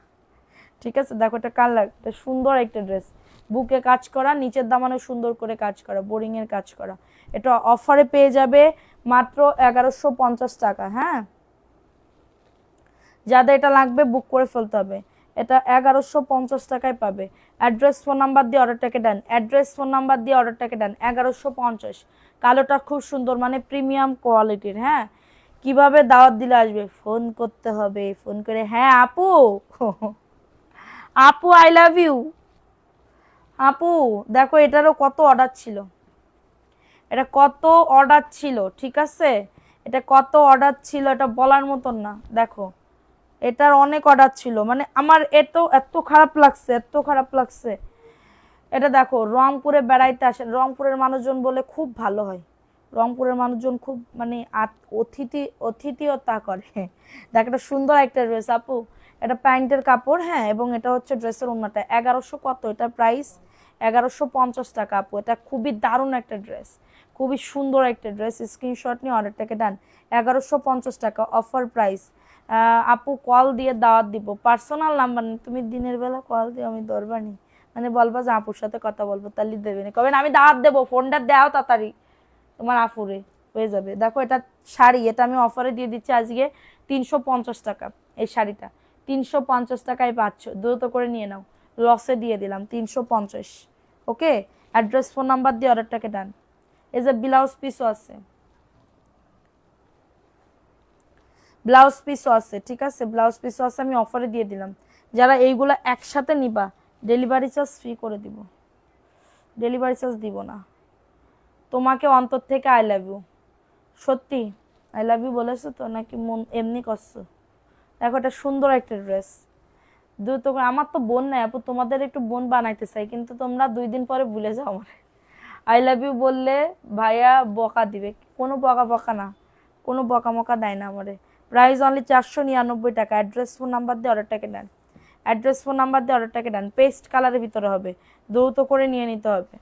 ঠিক আছে, দেখো এটা কালার, এটা সুন্দর একটা ড্রেস, বুকে কাজ করা, নিচের দামানে সুন্দর করে কাজ করা, বোরিং এর কাজ করা। এটা অফারে পেয়ে যাবে মাত্র 1150 টাকা। হ্যাঁ, যাদের এটা লাগবে বুক করে ফেলতে হবে। এটা 1150 টাকায় পাবে। অ্যাড্রেস ফোন নাম্বার দিয়ে অর্ডারটাকে দেন, অ্যাড্রেস ফোন নাম্বার দিয়ে অর্ডারটাকে দেন। 1150। কালোটা খুব সুন্দর, মানে প্রিমিয়াম কোয়ালিটির। হ্যাঁ, কিভাবে দাওয়াত দিলে আসবে? ফোন করতে হবে, ফোন করে, হ্যাঁ আপু, আপু আই লাভ ইউ। আপু দেখো এটারও কত অর্ডার ছিল, এটা কত অর্ডার ছিল, ঠিক আছে, এটা কত অর্ডার ছিল, এটা বলার মতন না। দেখো এটার অনেক অর্ডার ছিল, মানে আমার এত এত খারাপ লাগছে, এত খারাপ লাগছে। এটা দেখো রংপুরে বেড়াইতে আসে, রংপুরের মানুষজন বলে খুব ভালো হয়, রংপুরের মানুষজন খুব মানে অতিথিয়তা করে। দেখ এটা সুন্দর একটা ড্রেস আপু, এটা প্যান্টের কাপড়। হ্যাঁ, এবং এটা হচ্ছে ড্রেসের ওড়নাটা 1100 কত, এটা প্রাইস 1150 টাকা আপু। এটা খুবই দারুণ একটা ড্রেস, খুবই সুন্দর একটা ড্রেস। স্ক্রিনশট নিয়ে অর্ডারটাকে ডান। 1150 টাকা অফার প্রাইস। আপু কল দিয়ে দাওয়াত দিব, পার্সোনাল নাম্বার না, তুমি দিনের বেলা কল দিয়ে আমি দরবানি, মানে বলবা যে আপুর সাথে কথা বলবো, তাহলে দেবে না, কবেন আমি দাওয়াত দেবো, ফোনটা দেও তাড়াতাড়ি তোমার আফুরে, হয়ে যাবে। দেখো এটা শাড়ি, এটা আমি অফারে দিয়ে দিচ্ছি আজকে 350 টাকা। এই শাড়িটা 350 টাকায় পাচ্ছ, দ্রুত করে নিয়ে নাও, লসে দিয়ে দিলাম 350। ওকে, অ্যাড্রেস ফোন নাম্বার দিয়ে অর্ডারটাকে ডান। এই যে ব্লাউজ পিসও আছে, ব্লাউজ পিসও আছে, ঠিক আছে, ব্লাউজ পিসও আছে, আমি অফারে দিয়ে দিলাম। যারা এইগুলো একসাথে নিবা ডেলিভারি চার্জ ফ্রি করে দিব, ডেলিভারি চার্জ দিব না। তোমাকে অন্তর থেকে আই লাভ ইউ, সত্যি আই লাভ ইউ বলেছো তো, নাকি মন এমনি করছো? দেখো এটা সুন্দর একটা ড্রেস, দ্রুত করে, আমার তো বোন নাই আপু, তোমাদের একটু বোন বানাইতে চাই, কিন্তু তোমরা 2 দিন পরে ভুলে যাও আমার। আই লাভ ইউ বললে ভাইয়া বকা দিবে, কোনো বকা বকা না, কোনো বকা মকা দেয় না আমারে। প্রাইস অনলি 499 টাকা। অ্যাড্রেস ফোন নাম্বার দিয়ে অর্ডারটাকে দেন, অ্যাড্রেস ফোন নাম্বার দিয়ে অর্ডারটাকে ডান। পেস্ট কালারের ভিতরে হবে, দ্রুত করে নিয়ে নিতে হবে,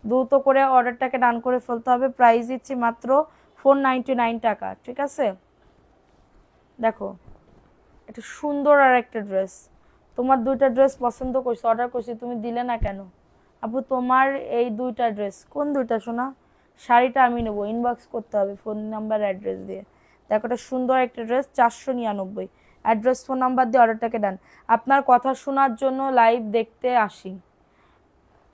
দ্রুত করে অর্ডারটাকে ডান করে ফেলতে হবে। প্রাইস দিচ্ছি মাত্র 499 টাকা, ঠিক আছে। দেখো এটা সুন্দর আর একটা ড্রেস, তোমার 2টা ড্রেস পছন্দ করছি, অর্ডার করছি, তুমি দিলে না কেন? আপু তোমার এই 2টা ড্রেস কোন 2টা শোনা? শাড়িটা আমি নেবো, ইনবক্স করতে হবে ফোন নাম্বার অ্যাড্রেস দিয়ে। দেখো এটা সুন্দর একটা ড্রেস, 499। অ্যাড্রেস ফোন নাম্বার দিয়ে অর্ডারটাকে ডান। আপনার কথা শোনার জন্য লাইভ দেখতে আসি,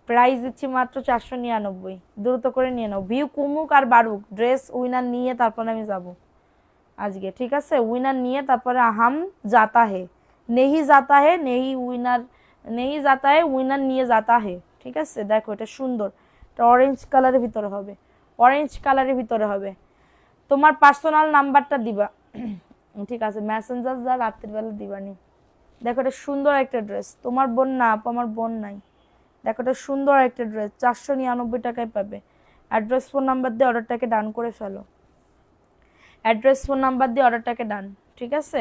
প্রাইস দিচ্ছি মাত্র 499, দ্রুত করে নিয়ে নাও। ভিউ কমুক আর বাড়ুক, ড্রেস উইনার নিয়ে তারপরে আমি যাব আজকে, ঠিক আছে, উইনার নিয়ে তারপরে হাম যাতা হে, নেহি যাতা হে, নেহি উইনার, নেহি যাতা হে উইনার নিয়ে যাতা হে, ঠিক আছে। দেখো এটা সুন্দর, এটা অরেঞ্জ কালারের ভিতরে হবে, অরেঞ্জ কালারের ভিতরে হবে। তোমার পার্সোনাল নাম্বারটা দিবা, ঠিক আছে, মেসেঞ্জার যা রাত্রির বেলা দিবানি। দেখো এটা সুন্দর একটা ড্রেস, তোমার বোন না আপু, আমার বোন নাই। দেখো এটা সুন্দর একটা ড্রেস, 499 টাকায় পাবে। অ্যাড্রেস ফোন নাম্বার দিয়ে অর্ডারটাকে ডান করে ফেলো, অ্যাড্রেস ফোন নাম্বার দিয়ে অর্ডারটাকে ডান, ঠিক আছে।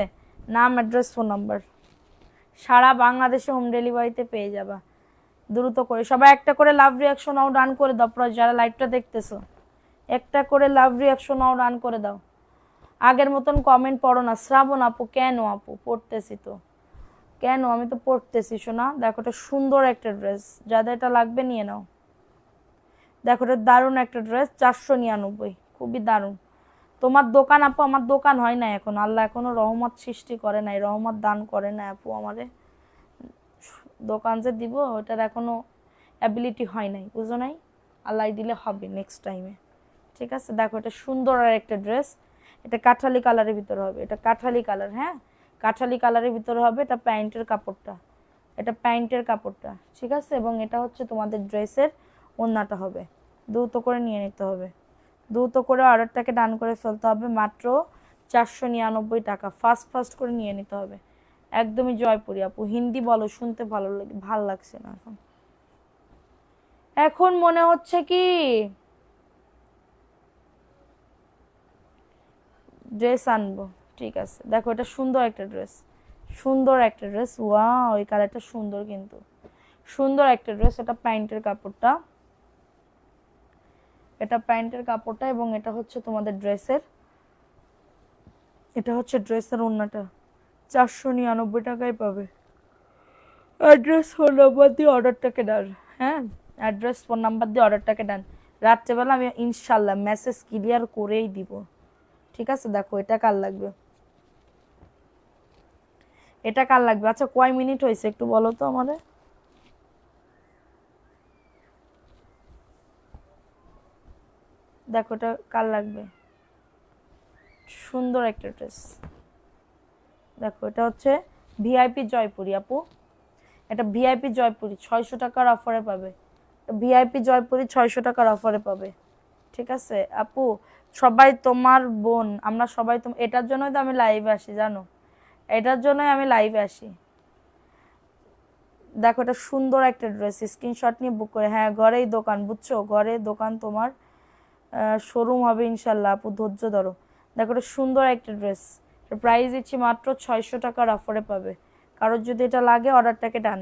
নাম, অ্যাড্রেস, ফোন নাম্বার, সারা বাংলাদেশে হোম ডেলিভারিতে পেয়ে যাবা। দ্রুত করে সবাই একটা করে লাভ রিয়াকশন আও ডান করে দাও, যারা লাইভটা দেখতেছো একটা করে লাভ রিয়াকশন আও ডান করে দাও। আগের মতন কমেন্ট পড়ো না। শ্রাবণ আপু, কেন আপু? পড়তেছি তো, কেন, আমি তো পড়তেছি শোনা। দেখো এটা সুন্দর একটা ড্রেস, যাদের এটা লাগবে নিয়ে নাও। দেখো এটা দারুণ একটা ড্রেস, 499, খুবই দারুণ। তোমার দোকান আপু, আমার দোকান হয় না এখন, আল্লাহ এখনো রহমত সৃষ্টি করে নাই, রহমত দান করে না আপু আমারে, দোকান যে দিব ওটার এখনো অ্যাবিলিটি হয় নাই, বুঝো নাই, আল্লাহ দিলে হবে নেক্সট টাইমে, ঠিক আছে। দেখো এটা সুন্দর আর একটা ড্রেস, এটা কাঠালি কালারের ভিতরে হবে, এটা কাঠালি কালার, হ্যাঁ কাঠালি কালারের ভিতরে হবে। এটা প্যান্টের কাপড়টা, এটা প্যান্টের কাপড়টা, ঠিক আছে। এবং এটা হচ্ছে তোমাদের ড্রেসের ওড়নাটা হবে, দ্রুত করে নিয়ে নিতে হবে, দ্রুত করে অর্ডারটাকে ডান করে ফেলতে হবে। মাত্র 499 টাকা, ফাস্ট ফাস্ট করে নিয়ে নিতে হবে। একদমই জয়পুরি আপু, হিন্দি বলো, শুনতে ভালো লাগে, ভাল লাগছে না এখন, এখন মনে হচ্ছে কি ড্রেস আনবো, ঠিক আছে। দেখো এটা সুন্দর একটা ড্রেস, সুন্দর একটা ড্রেস, ওয়াও ওই কালারটা সুন্দর, কিন্তু সুন্দর একটা ড্রেস। এটা প্যান্টের কাপড়টা, এটা প্যান্টের কাপড়টা, এবং এটা হচ্ছে তোমাদের ড্রেসের এটা হচ্ছে ড্রেসের ওড়নাটা, 499 টাকায় পাবে। অ্যাড্রেস ফোন নাম্বার দিয়ে অর্ডারটাকে ডান। হ্যাঁ, অ্যাড্রেস ফোন নাম্বার দিয়ে অর্ডারটাকে ডান। রাত্রেবেলা আমি ইনশাল্লাহ মেসেজ ক্লিয়ার করেই দিব। ঠিক আছে, দেখো এটা কার লাগবে, এটা কার লাগবে। আচ্ছা কয় মিনিট হয়েছে একটু বলো তো আমারে। দেখো এটা কার লাগবে, সুন্দর একটা ড্রেস। দেখো এটা হচ্ছে ভিআইপি জয়পুরি আপু, এটা ভিআইপি জয়পুরি 600 টাকার অফারে পাবে। ভিআইপি জয়পুরি 600 টাকার অফারে পাবে। ঠিক আছে আপু, সবাই তোমার বোন, আমরা সবাই এটার জন্যই তো আমি লাইভে আসি জানো, এটার জন্যই আমি লাইভে আসি। দেখো এটা সুন্দর একটা ড্রেস, স্ক্রিনশট নিয়ে বুক করে। হ্যাঁ ঘরেই দোকান, বুঝছো, ঘরে দোকান তোমার, শোরুম হবে ইনশাল্লাহ আপু, ধৈর্য ধরো। দেখো এটা সুন্দর একটা ড্রেস, প্রাইস দিচ্ছি মাত্র 600 টাকার অফারে পাবে। কারোর যদি এটা লাগে অর্ডারটাকে ডান,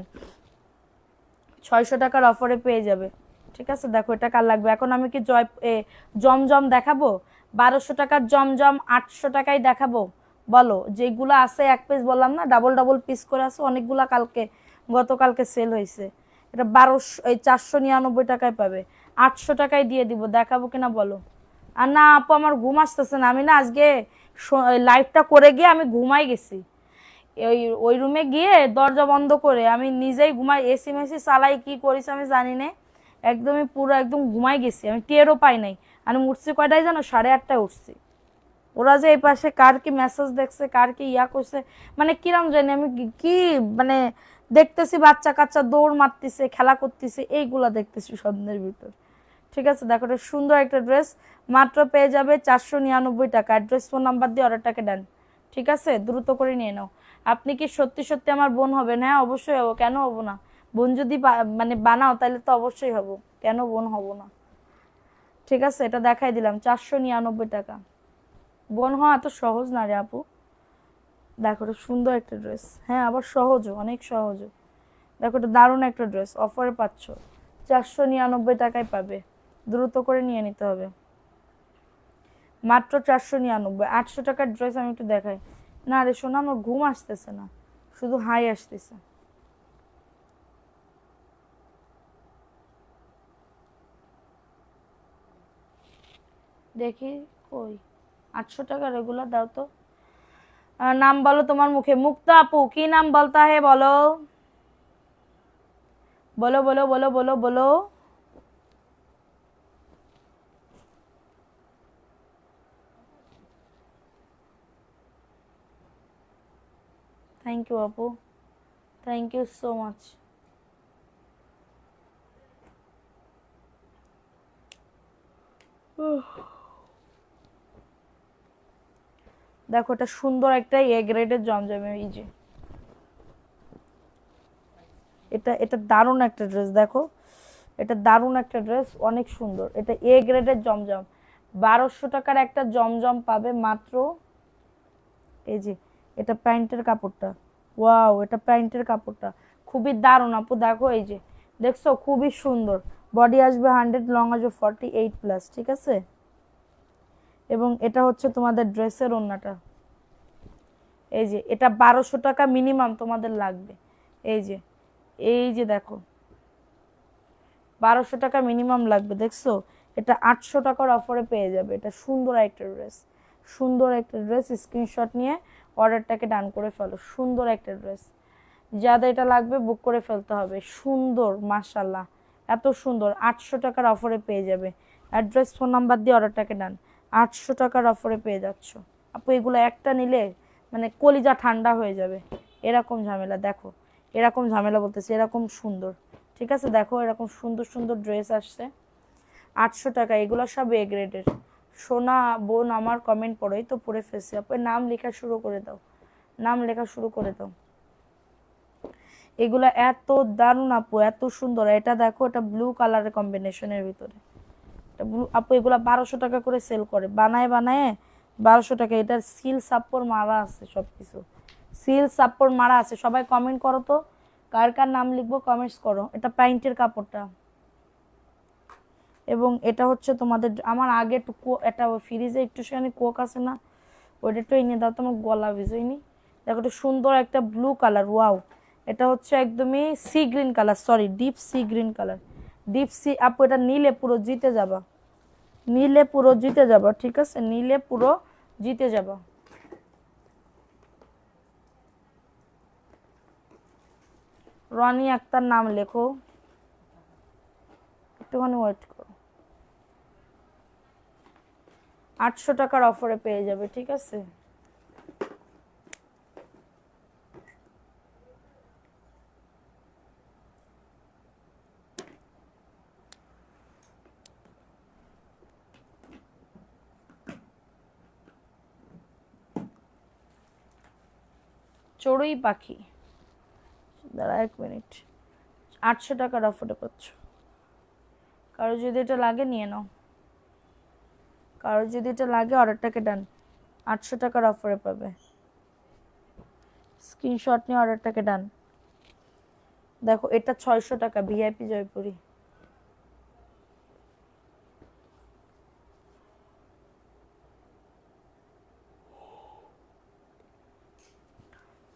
600 টাকার অফারে পেয়ে যাবে। ঠিক আছে, দেখো এটা কার লাগবে। এখন আমি কি জমজম দেখাবো, 1200 টাকার জমজম 800 টাকায় দেখাবো? বলো, যেগুলো আছে এক পিস বললাম না, ডাবল ডাবল পিস করে আছে অনেকগুলা, কালকে গতকালকে সেল হয়েছে। এটা 499 টাকায় পাবে, 800 টাকায় দিয়ে দিব। দেখাবো কিনা বলো? আর না আপু আমার ঘুম আসতেছে না, আমি না আজকে লাইভটা করে গিয়ে আমি ঘুমাই গেছি। ওই ওই রুমে গিয়ে দরজা বন্ধ করে আমি নিজেই ঘুমাই, এসি মেসি চালাই কি করিস আমি জানি না, একদমই পুরো একদম ঘুমাই গেছি, আমি টেরও পাই নাই। আমি উঠছি কয়টায় জানো, 8:30টায় উঠছি। ওরা যে এই পাশে কার কি মেসেজ দেখছে, কার কি ইয়া করছে, মানে কিরম জানি আমি কি মানে দেখতেছি, বাচ্চা কাচ্চা দৌড় মারতেছে, খেলা করতেছে, এইগুলা দেখতেছি স্বপ্নের ভিতর। ঠিক আছে, দেখো এটা সুন্দর একটা ড্রেস, মাত্র পেয়ে যাবে 499 টাকা। অ্যাড্রেস ফোন নাম্বার দিয়ে অর্ডারটাকে দেন। ঠিক আছে, দ্রুত করে নিয়ে নাও। আপনি কি সত্যি সত্যি আমার বোন হবেন? হ্যাঁ অবশ্যই হবো, কেন হবো না? বোন যদি মানে বানাও তাহলে তো অবশ্যই হবো, কেন বোন হব না? ঠিক আছে, এটা দেখাই দিলাম 499 টাকা। বোন হওয়া এত সহজ না রে আপু। দেখো এটা সুন্দর একটা ড্রেস, হ্যাঁ আবার সহজও, অনেক সহজও। দেখো এটা দারুণ একটা ড্রেস, অফারে পাচ্ছ, 499 টাকায় পাবে। দ্রুত করে নিয়ে নিতে হবে, মাত্র 499। 800 টাকার ড্রেস আমি একটু দেখাই। না রে শোনা, আমার ঘুম আসতেছে না, শুধু হাই আসতেছে। দেখি কই, 800 টাকা রেগুলার দাও তো। নাম বলো তোমার মুখে, মুক্তা আপু কি নাম বলতা হে বলো, বলো বলো বলো বলো বলো। থ্যাংক ইউ আপু, থ্যাংক ইউ সো মাচ। দেখো এটা সুন্দর একটা এ গ্রেডের জমজমে, এই যে এটা এটা দারুণ একটা ড্রেস। দেখো এটা দারুণ একটা ড্রেস, অনেক সুন্দর। এটা এ গ্রেডের জমজম, 1200 টাকার একটা জমজম পাবে মাত্র। এই যে এটা প্যান্টের কাপড়টা, ওয়াও, এটা প্যান্টের কাপড়টা খুবই দারুণ আপু। দেখো এই যে দেখছো, খুবই সুন্দর। বডি আসবে 100, লং আসবে 48+। ঠিক আছে, এবং এটা হচ্ছে তোমাদের ড্রেসের ওড়নাটা। এই যে এটা 1200 টাকা মিনিমাম তোমাদের লাগবে। এই যে, এই যে দেখো 1200 টাকা মিনিমাম লাগবে, দেখছো? এটা 800 টাকার অফারে পেয়ে যাবে। এটা সুন্দর একটা ড্রেস, সুন্দর একটা ড্রেস, স্ক্রিনশট নিয়ে অর্ডারটাকে ডান করে ফেলো। সুন্দর একটা ড্রেস, যাদের এটা লাগবে বুক করে ফেলতে হবে। সুন্দর মাশাল্লাহ, এত সুন্দর, 800 টাকার অফারে পেয়ে যাবে। অ্যাড্রেস ফোন নাম্বার দিয়ে অর্ডারটাকে ডান, 800 টাকার অফারে পেয়ে যাচ্ছ আপু। এগুলো একটা নিলে মানে কলিজা ঠান্ডা হয়ে যাবে, এরকম ঝামেলা। দেখো এরকম ঝামেলা বলতেছে, এরকম সুন্দর। ঠিক আছে, দেখো এরকম সুন্দর সুন্দর ড্রেস আসছে 800 টাকা। এগুলো সব এ গ্রেডের। সোনা বোন আমার কমেন্ট পড়োই তো পড়ে ফেলছি আপু, নাম লেখা শুরু করে দাও, নাম লেখা শুরু করে দাও। এগুলো এত দারুণ আপু, এত সুন্দর। এটা দেখো, এটা ব্লু কালারের কম্বিনেশনের ভিতরে, এটা ব্লু আপু। এগুলো 1200 টাকা করে সেল করে, বানায় বানায় 1200 টাকা। এটার সিল সাপ্পর মারা আছে, সবকিছু সিল সাপ্পর মারা আছে। সবাই কমেন্ট করো তো, কার কার নাম লিখবো কমেন্টস করো। এটা প্যান্টের কাপড়টা, এবং এটা হচ্ছে তোমাদের, আমার আগে একটু এটা ফ্রিজে একটুখানি কোক আছে না, ওইটা একটু এনে দাও, তোমার গলা ভিজেনি। দেখো এটা সুন্দর একটা ব্লু কালার, ওয়াও। এটা হচ্ছে একদমই sea green colour, sorry deep sea green colour, deep sea. আপু এটা নিলে পুরো জিতে যাবা, নিলে পুরো জিতে যাবা, ঠিক আছে, নিলে পুরো জিতে যাবা। রনি আক্তার নাম লেখো, একটুখানি ওয়েট করো। 800 টাকার অফারে পেয়ে যাবে, ঠিক আছে। চড়ুই পাখি, দাঁড়া 1 মিনিট, 800 টাকার অফারে পাচ্ছ। কারো যদি এটা লাগে নিয়ে নাও, কারো যদি এটা লাগে অর্ডারটাকে ডান। 800 টাকার অফারে পাবে, স্ক্রিনশট নিয়ে অর্ডারটাকে ডান। দেখো এটা 600 টাকা, ভিআইপি জয়পুরি।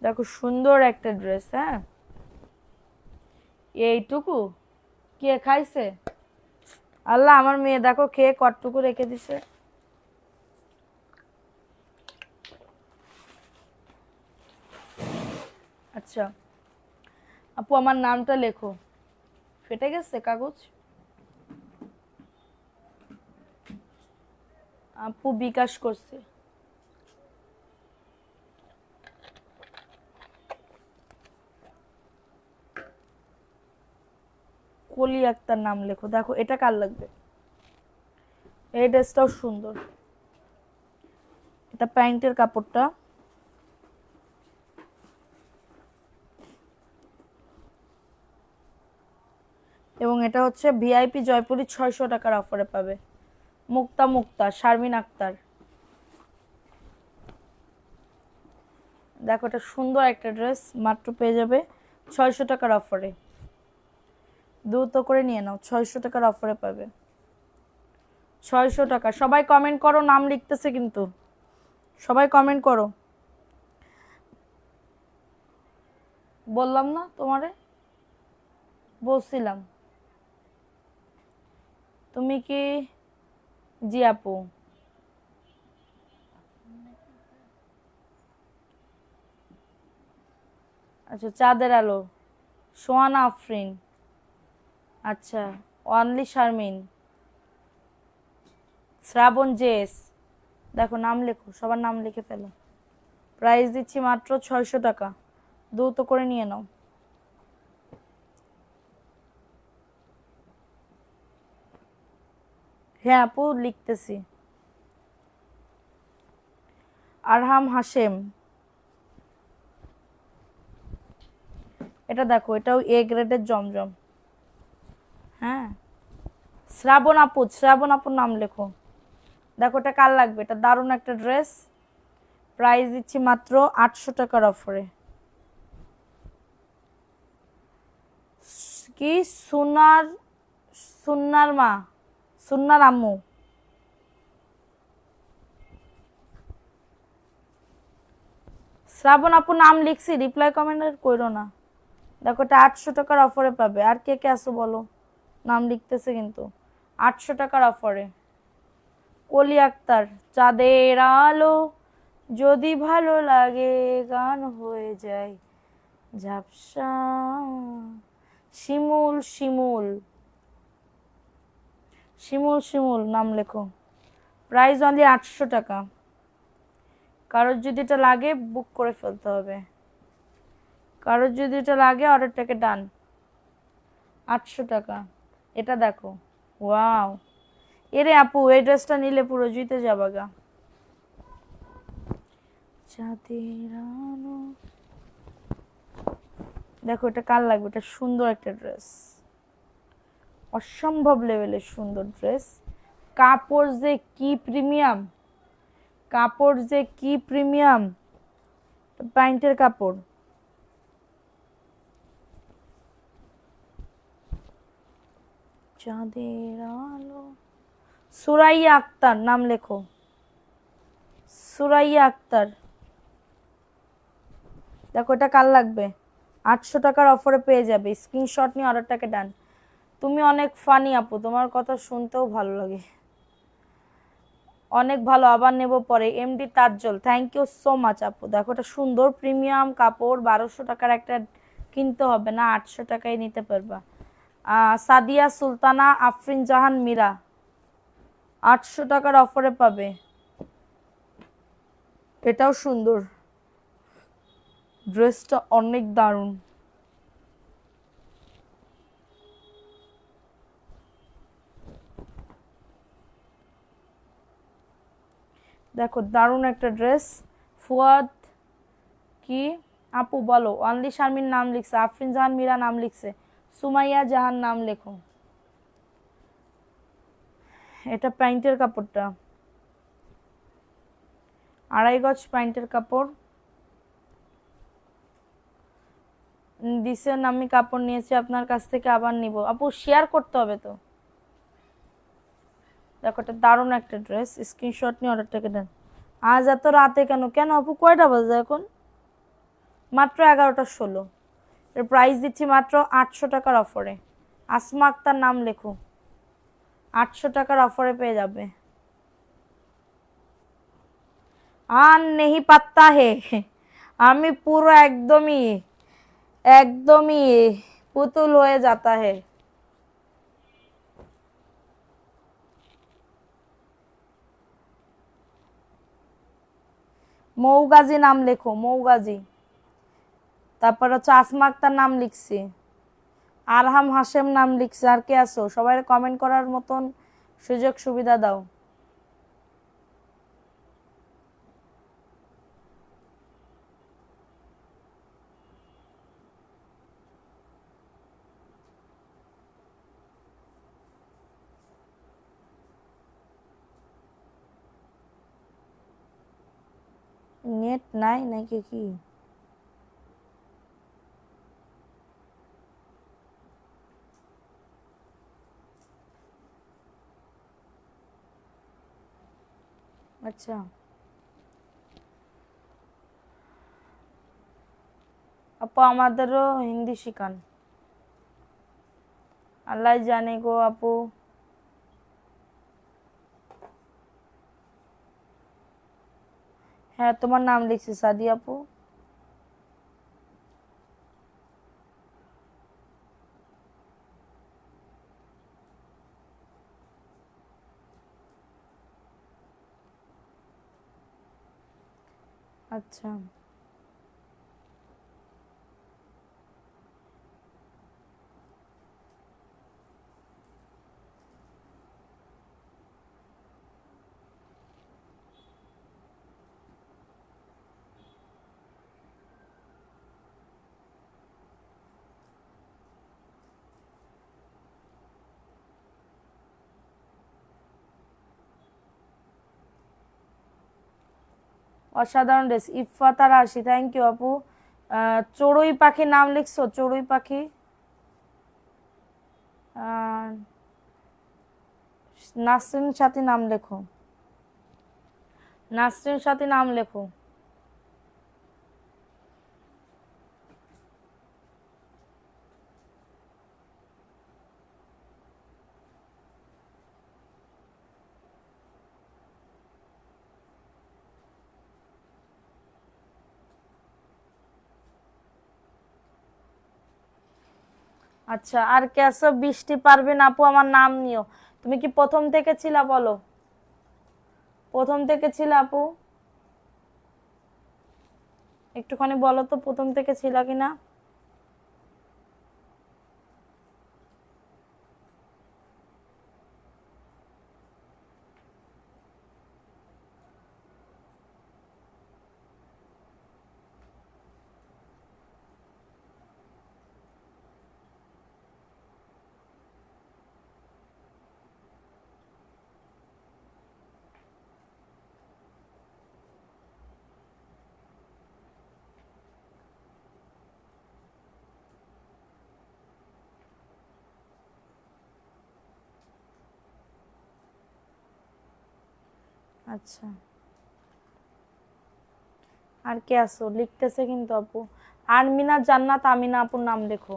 দেখো সুন্দর একটা ড্রেস, হ্যাঁ এইটুকু কে খাইছে? আল্লাহ, আমার মেয়ে দেখো খেয়ে কতটুকু রেখে দিছে। আচ্ছা আপু আমার নামটা লেখো, ফেটে গেছে কাগজ। আপু বিকাশ করছে। কলি আক্তার নাম লেখো। দেখো এটা কার লাগবে? এই ড্রেসটাও সুন্দর, এটা প্যান্টের কাপড়টা, এবং এটা হচ্ছে ভিআইপি জয়পুরি 600 টাকার অফারে পাবে। মুক্তা মুক্তা, শারমিন আক্তার। দেখো এটা সুন্দর একটা ড্রেস, মাত্র পেয়ে যাবে 600 টাকার অফারে। দ্রুত করে নিয়ে নাও, 600 টাকার অফারে পাবে। 600 টাকা। সবাই কমেন্ট করো, নাম লিখতেছে কিন্তু, সবাই কমেন্ট করো। বললাম না তোমারে, বলছিলাম। তুমি কি? জি আপু। আচ্ছা চাঁদের আলো, সোহানা আফরিন, আচ্ছা অনলি শারমিন, শ্রাবণ জেস। দেখো নাম লেখো, সবার নাম লিখে ফেলো। প্রাইস দিচ্ছি মাত্র 600 টাকা, দ্রুত করে নিয়ে নাও। হ্যাঁ আপু লিখতেছি। আরহাম হাশেম, এটা দেখো, এটাও এ গ্রেডের জমজম। হ্যাঁ শ্রাবণ আপু, শ্রাবণ আপুর নাম লেখো। দেখো এটা কার লাগবে, এটা দারুণ একটা ড্রেস। প্রাইস দিচ্ছি মাত্র 800 টাকার অফারে। কি সুনার, সুন্নার মা, সুন্নার আম্মু। শ্রাবণ আপু নাম লিখছি, রিপ্লাই কমেন্ট আর করো না। দেখো এটা 800 টাকার অফারে পাবে। আর কে কে আসো বলো, নাম লিখতেছে কিন্তু। 800 টাকার অফারে। কলি আক্তার, চাঁদের আলো যদি ভালো লাগে গান হয়ে যায় ঝাপসা। শিমুল, শিমুল, শিমুল, শিমুল নাম লেখো। প্রাইস অনলি 800 টাকা। কারোর যদি এটা লাগে বুক করে ফেলতে হবে, কারোর যদি এটা লাগে অর্ডারটাকে ডান। 800 টাকা। এটা দেখো, ওয়াও। এরে আপু এই ড্রেসটা নিলে পুরো জিতে যাবা গা। চাঁদের আলো, দেখো এটা কার লাগবে, এটা সুন্দর একটা ড্রেস, অসম্ভব লেভেলের সুন্দর ড্রেস। কাপড় যে কি প্রিমিয়াম, কাপড় যে কি প্রিমিয়াম, প্যান্টের কাপড়। চাঁদের আলো, সুরাইয়া আক্তার নাম লেখো, সুরাইয়া আক্তার, দেখো এটা কার লাগবে? 800 টাকার অফারে পেয়ে যাবে, স্ক্রিনশট নিয়ে অর্ডারটাকে ডান। তুমি অনেক ফানি আপু, তোমার কথা শুনতেও ভালো লাগে, অনেক ভালো, আবার নেব পরে। MD Tajjal, thank you so much আপু। দেখো এটা সুন্দর প্রিমিয়াম কাপড়, 1200 টাকার একটা কিনতে হবে না, 800 টাকায় নিতে পারবা। সাদিয়া সুলতানা আফরিন জাহান মীরা, 800 টাকার অফারে পাবে, এটাও সুন্দর, ড্রেসটা অনেক দারুণ। দেখো দারুণ একটা ড্রেস। ফুয়াদ কি আপু বলো, অনলি শারমিন নাম লিখছে, আফরিন জাহান মীরা নাম লিখছে, সুমাইয়া জাহান নাম লেখো। এটা প্যান্টের কাপড়টা, 2.5 গজ প্যান্টের কাপড় দিছেন, আমি কাপড় নিয়েছি আপনার কাছ থেকে, আবার নিব। আপু শেয়ার করতে হবে তো। দেখো এটা দারুণ একটা ড্রেস, স্ক্রিনশট নিয়ে অর্ডারটাকে দেন। আজ এত রাতে কেন? কেন আপু কয়টা বাজে এখন? মাত্র 11টা 16। এর প্রাইস দিচ্ছি মাত্র 800 টাকার অফারে। আসমা আক্তার নাম লেখো, 800 টাকার অফারে পেয়ে যাবে। আর নেহি পাত্তা হে, আমি পুরো একদমই একদমই পুতুল হয়ে যাতা হে। মৌগাজি নাম লেখো, মৌগাজি। তারপর হচ্ছে আসমা আক্তার নাম লিখছি, আরহাম হাশেম নাম লিখছে। আর কে আছো? সবাই কমেন্ট করার মতন সুযোগ সুবিধা দাও। নেট নাই নাকি কি? আচ্ছা আপু আমাদেরও হিন্দি শিখান, আল্লাহ জানে গো আপু। হ্যাঁ তোমার নাম লিখছি সাদি আপু। আচ্ছা অসাধারণ ড্রেস, ইফাতার আশি, থ্যাংক ইউ আপু। চড়ুই পাখি নাম লিখছো, চড়ুই পাখি। আহ, নাসরিন সাথী নাম লেখো, নাসরিন সাথী নাম লেখো। আচ্ছা আর কে আছো? বৃষ্টি পারবেন আপু, আমার নাম নিও। তুমি কি প্রথম থেকে ছিলা বলো, প্রথম থেকে ছিল আপু? একটুখানি বলো তো প্রথম থেকে ছিল কিনা। আচ্ছা আর কে আছো লিখতেছে কিন্তু আপু। আরমিনা জান্নাত আমিনা আপুর নাম লেখো।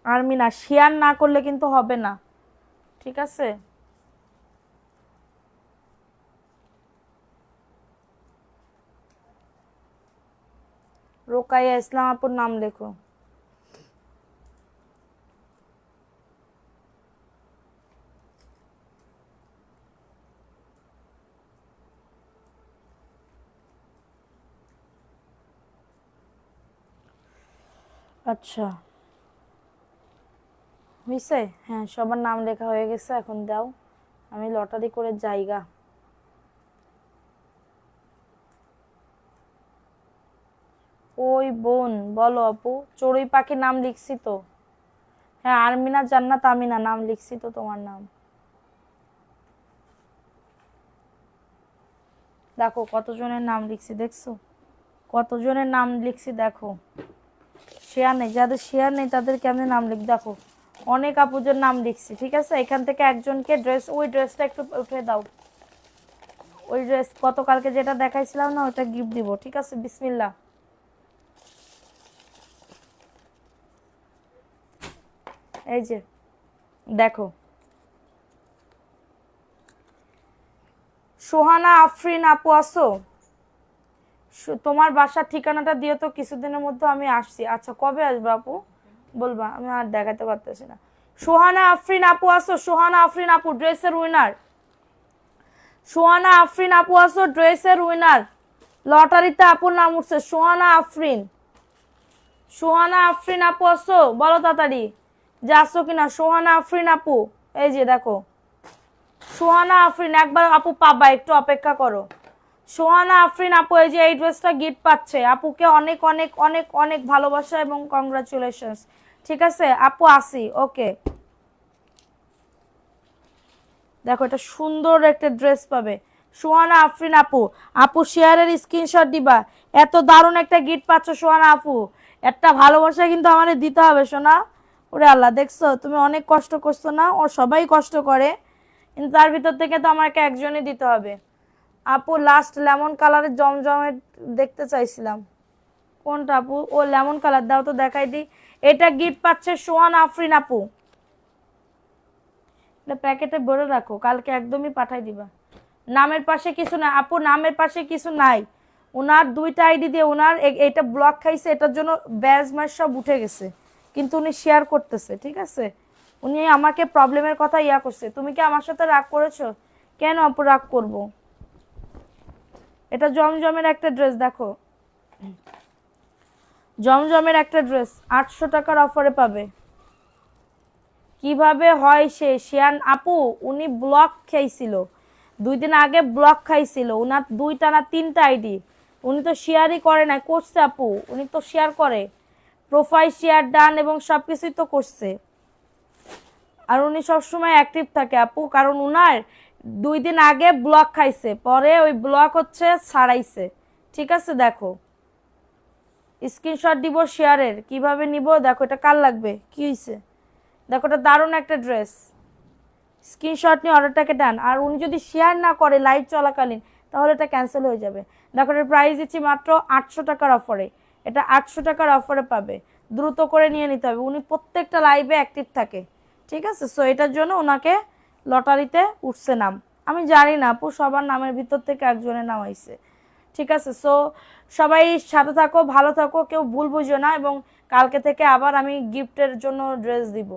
আরমিনা, শেয়ার না করলে কিন্তু হবে না, ঠিক আছে? রোকাইয়া ইসলাম আপুর নাম লেখো। আচ্ছা হইছে, হ্যাঁ সবার নাম লেখা হয়ে গেছে, এখন দাও আমি লটারি করে জায়গা। ওই বোন বলো আপু, চড়ুই পাখির নাম লিখছি তো। হ্যাঁ আরমিনা জান্নাত আমিনা নাম লিখছি তো, তোমার নাম দেখো কতজনের নাম লিখছি, দেখছো কতজনের নাম লিখছি দেখো। শেয়ার নেই, যাদের শেয়ার নেই তাদের কেমনে নাম লিখ, দেখো অনেক আপুদের নাম লিখছি, ঠিক আছে? এখান থেকে একজনকে ড্রেস, ওই ড্রেসটা একটু উঠে দাও, ওই ড্রেস গতকালকে যেটা দেখাইছিলাম না ওটা গিফট দিব, ঠিক আছে? বিসমিল্লাহ। এই যে দেখো, সোহানা আফরিন আপু আসো, তোমার বাসার ঠিকানাটা দিও তো, কিছুদিনের মধ্যে আমি আসছি। আচ্ছা কবে আসবে আপু বলবা, আমি আর দেখাতে পারতেছি না। সোহানা আফরিন আপু আসো, সোহানা আফরিন আপু ড্রেসের উইনার, সোহানা আফরিন আপু আসো ড্রেসের উইনার। লটারিতে আপুর নাম উঠছে সোহানা আফরিন, সোহানা আফরিন আপু আসো, বলো তাড়াতাড়ি যে আসো কিনা। সোহানা আফরিন আপু, এই যে দেখো সোহানা আফরিন, একবার আপু পাবা, একটু অপেক্ষা করো। সোহানা আফরিন আপু এই যে এই ড্রেসটা গিফট পাচ্ছে, আপুকে অনেক অনেক অনেক অনেক ভালোবাসা এবং কংগ্রাচুলেশনস, ঠিক আছে আপু? আসি, ওকে। দেখো এটা সুন্দর একটা ড্রেস পাবে সোহানা আফরিন আপু। আপু শেয়ারের স্ক্রিনশট দিবা, এত দারুণ একটা গিফট পাচ্ছ সোহানা আপু, একটা ভালোবাসা কিন্তু আমাদের দিতে হবে সোনা। ওরে আল্লাহ, দেখছো তুমি অনেক কষ্ট করছো না, ও সবাই কষ্ট করে, কিন্তু তার ভিতর থেকে তো আমাকে একজনই দিতে হবে। আপু লাস্ট লেমন কালারের জমজমের দেখতে চাইছিলাম, কোনটা আপু? ও লেমন কালার, দাও তো দেখাই দিই। এটা গিফট পাচ্ছে সোহানা আফরিন আপু, এটা প্যাকেটে ভরে রাখো, কালকে একদমই পাঠাই দিবা। নামের পাশে কিছু না আপু, নামের পাশে কিছু নাই। ওনার দুইটা আইডি দিয়ে ওনার এটা ব্লক খাইছে, এটার জন্য ব্যাজ ম্যাচ সব উঠে গেছে, কিন্তু উনি শেয়ার করতেছে, ঠিক আছে? উনি আমাকে প্রবলেমের কথা ইয়া করছে। তুমি কি আমার সাথে রাগ করেছো? কেন আপু রাগ করব? এটা জমজমের একটা ড্রেস, দেখো জমজমের একটা ড্রেস 800 টাকার অফারে পাবে। কিভাবে হয় সে শিয়ান আপু, উনি ব্লক খাইছিল 2 দিন আগে, ব্লক খাইছিল উনার 2টা না 3টা আইডি, উনি তো শেয়ারই করে না, করছে আপু, উনি তো শেয়ার করে, প্রোফাইল শেয়ার ডান এবং সবকিছুই তো করছে। আর উনি সবসময় অ্যাক্টিভ থাকে আপু, কারণ উনার 2 দিন আগে ব্লক খাইছে, পরে ওই ব্লক হচ্ছে ছাড়াইছে, ঠিক আছে? দেখো স্ক্রিনশট দিব শেয়ারের, কিভাবে নিব দেখো। এটা কার লাগবে, কি হয়েছে দেখো, এটা দারুণ একটা ড্রেস, স্ক্রিনশট নিয়ে অর্ডারটাকে ডান। আর উনি যদি শেয়ার না করে লাইভ চলাকালীন, তাহলে এটা ক্যান্সেল হয়ে যাবে। দেখো এটার প্রাইস দিচ্ছি মাত্র 800 টাকার অফারে, এটা 800 টাকার অফারে পাবে, দ্রুত করে নিয়ে নিতে হবে, উনি প্রত্যেকটা লাইভে অ্যাক্টিভ থাকে, ঠিক আছে? সো এটার জন্য ওনাকে লটারিতে উঠছে নাম, আমি জানি না আপু, সবার নামের ভিতর থেকে একজনের নাম আইছে, ঠিক আছে? সো সবাই সাথে থাকো, ভালো থাকো, কেউ ভুল বুঝো না। এবং কালকে থেকে আবার আমি গিফটের জন্য ড্রেস দিব,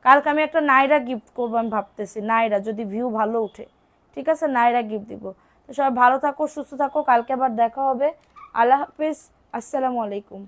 কালকে আমি একটা নাইরা গিফট করবো, আমি ভাবতেছি নাইরা, যদি ভিউ ভালো উঠে, ঠিক আছে? নাইরা গিফট দিব। তো সবাই ভালো থাকো, সুস্থ থাকো, কালকে আবার দেখা হবে। আল্লাহ হাফিজ, আসসালামু আলাইকুম।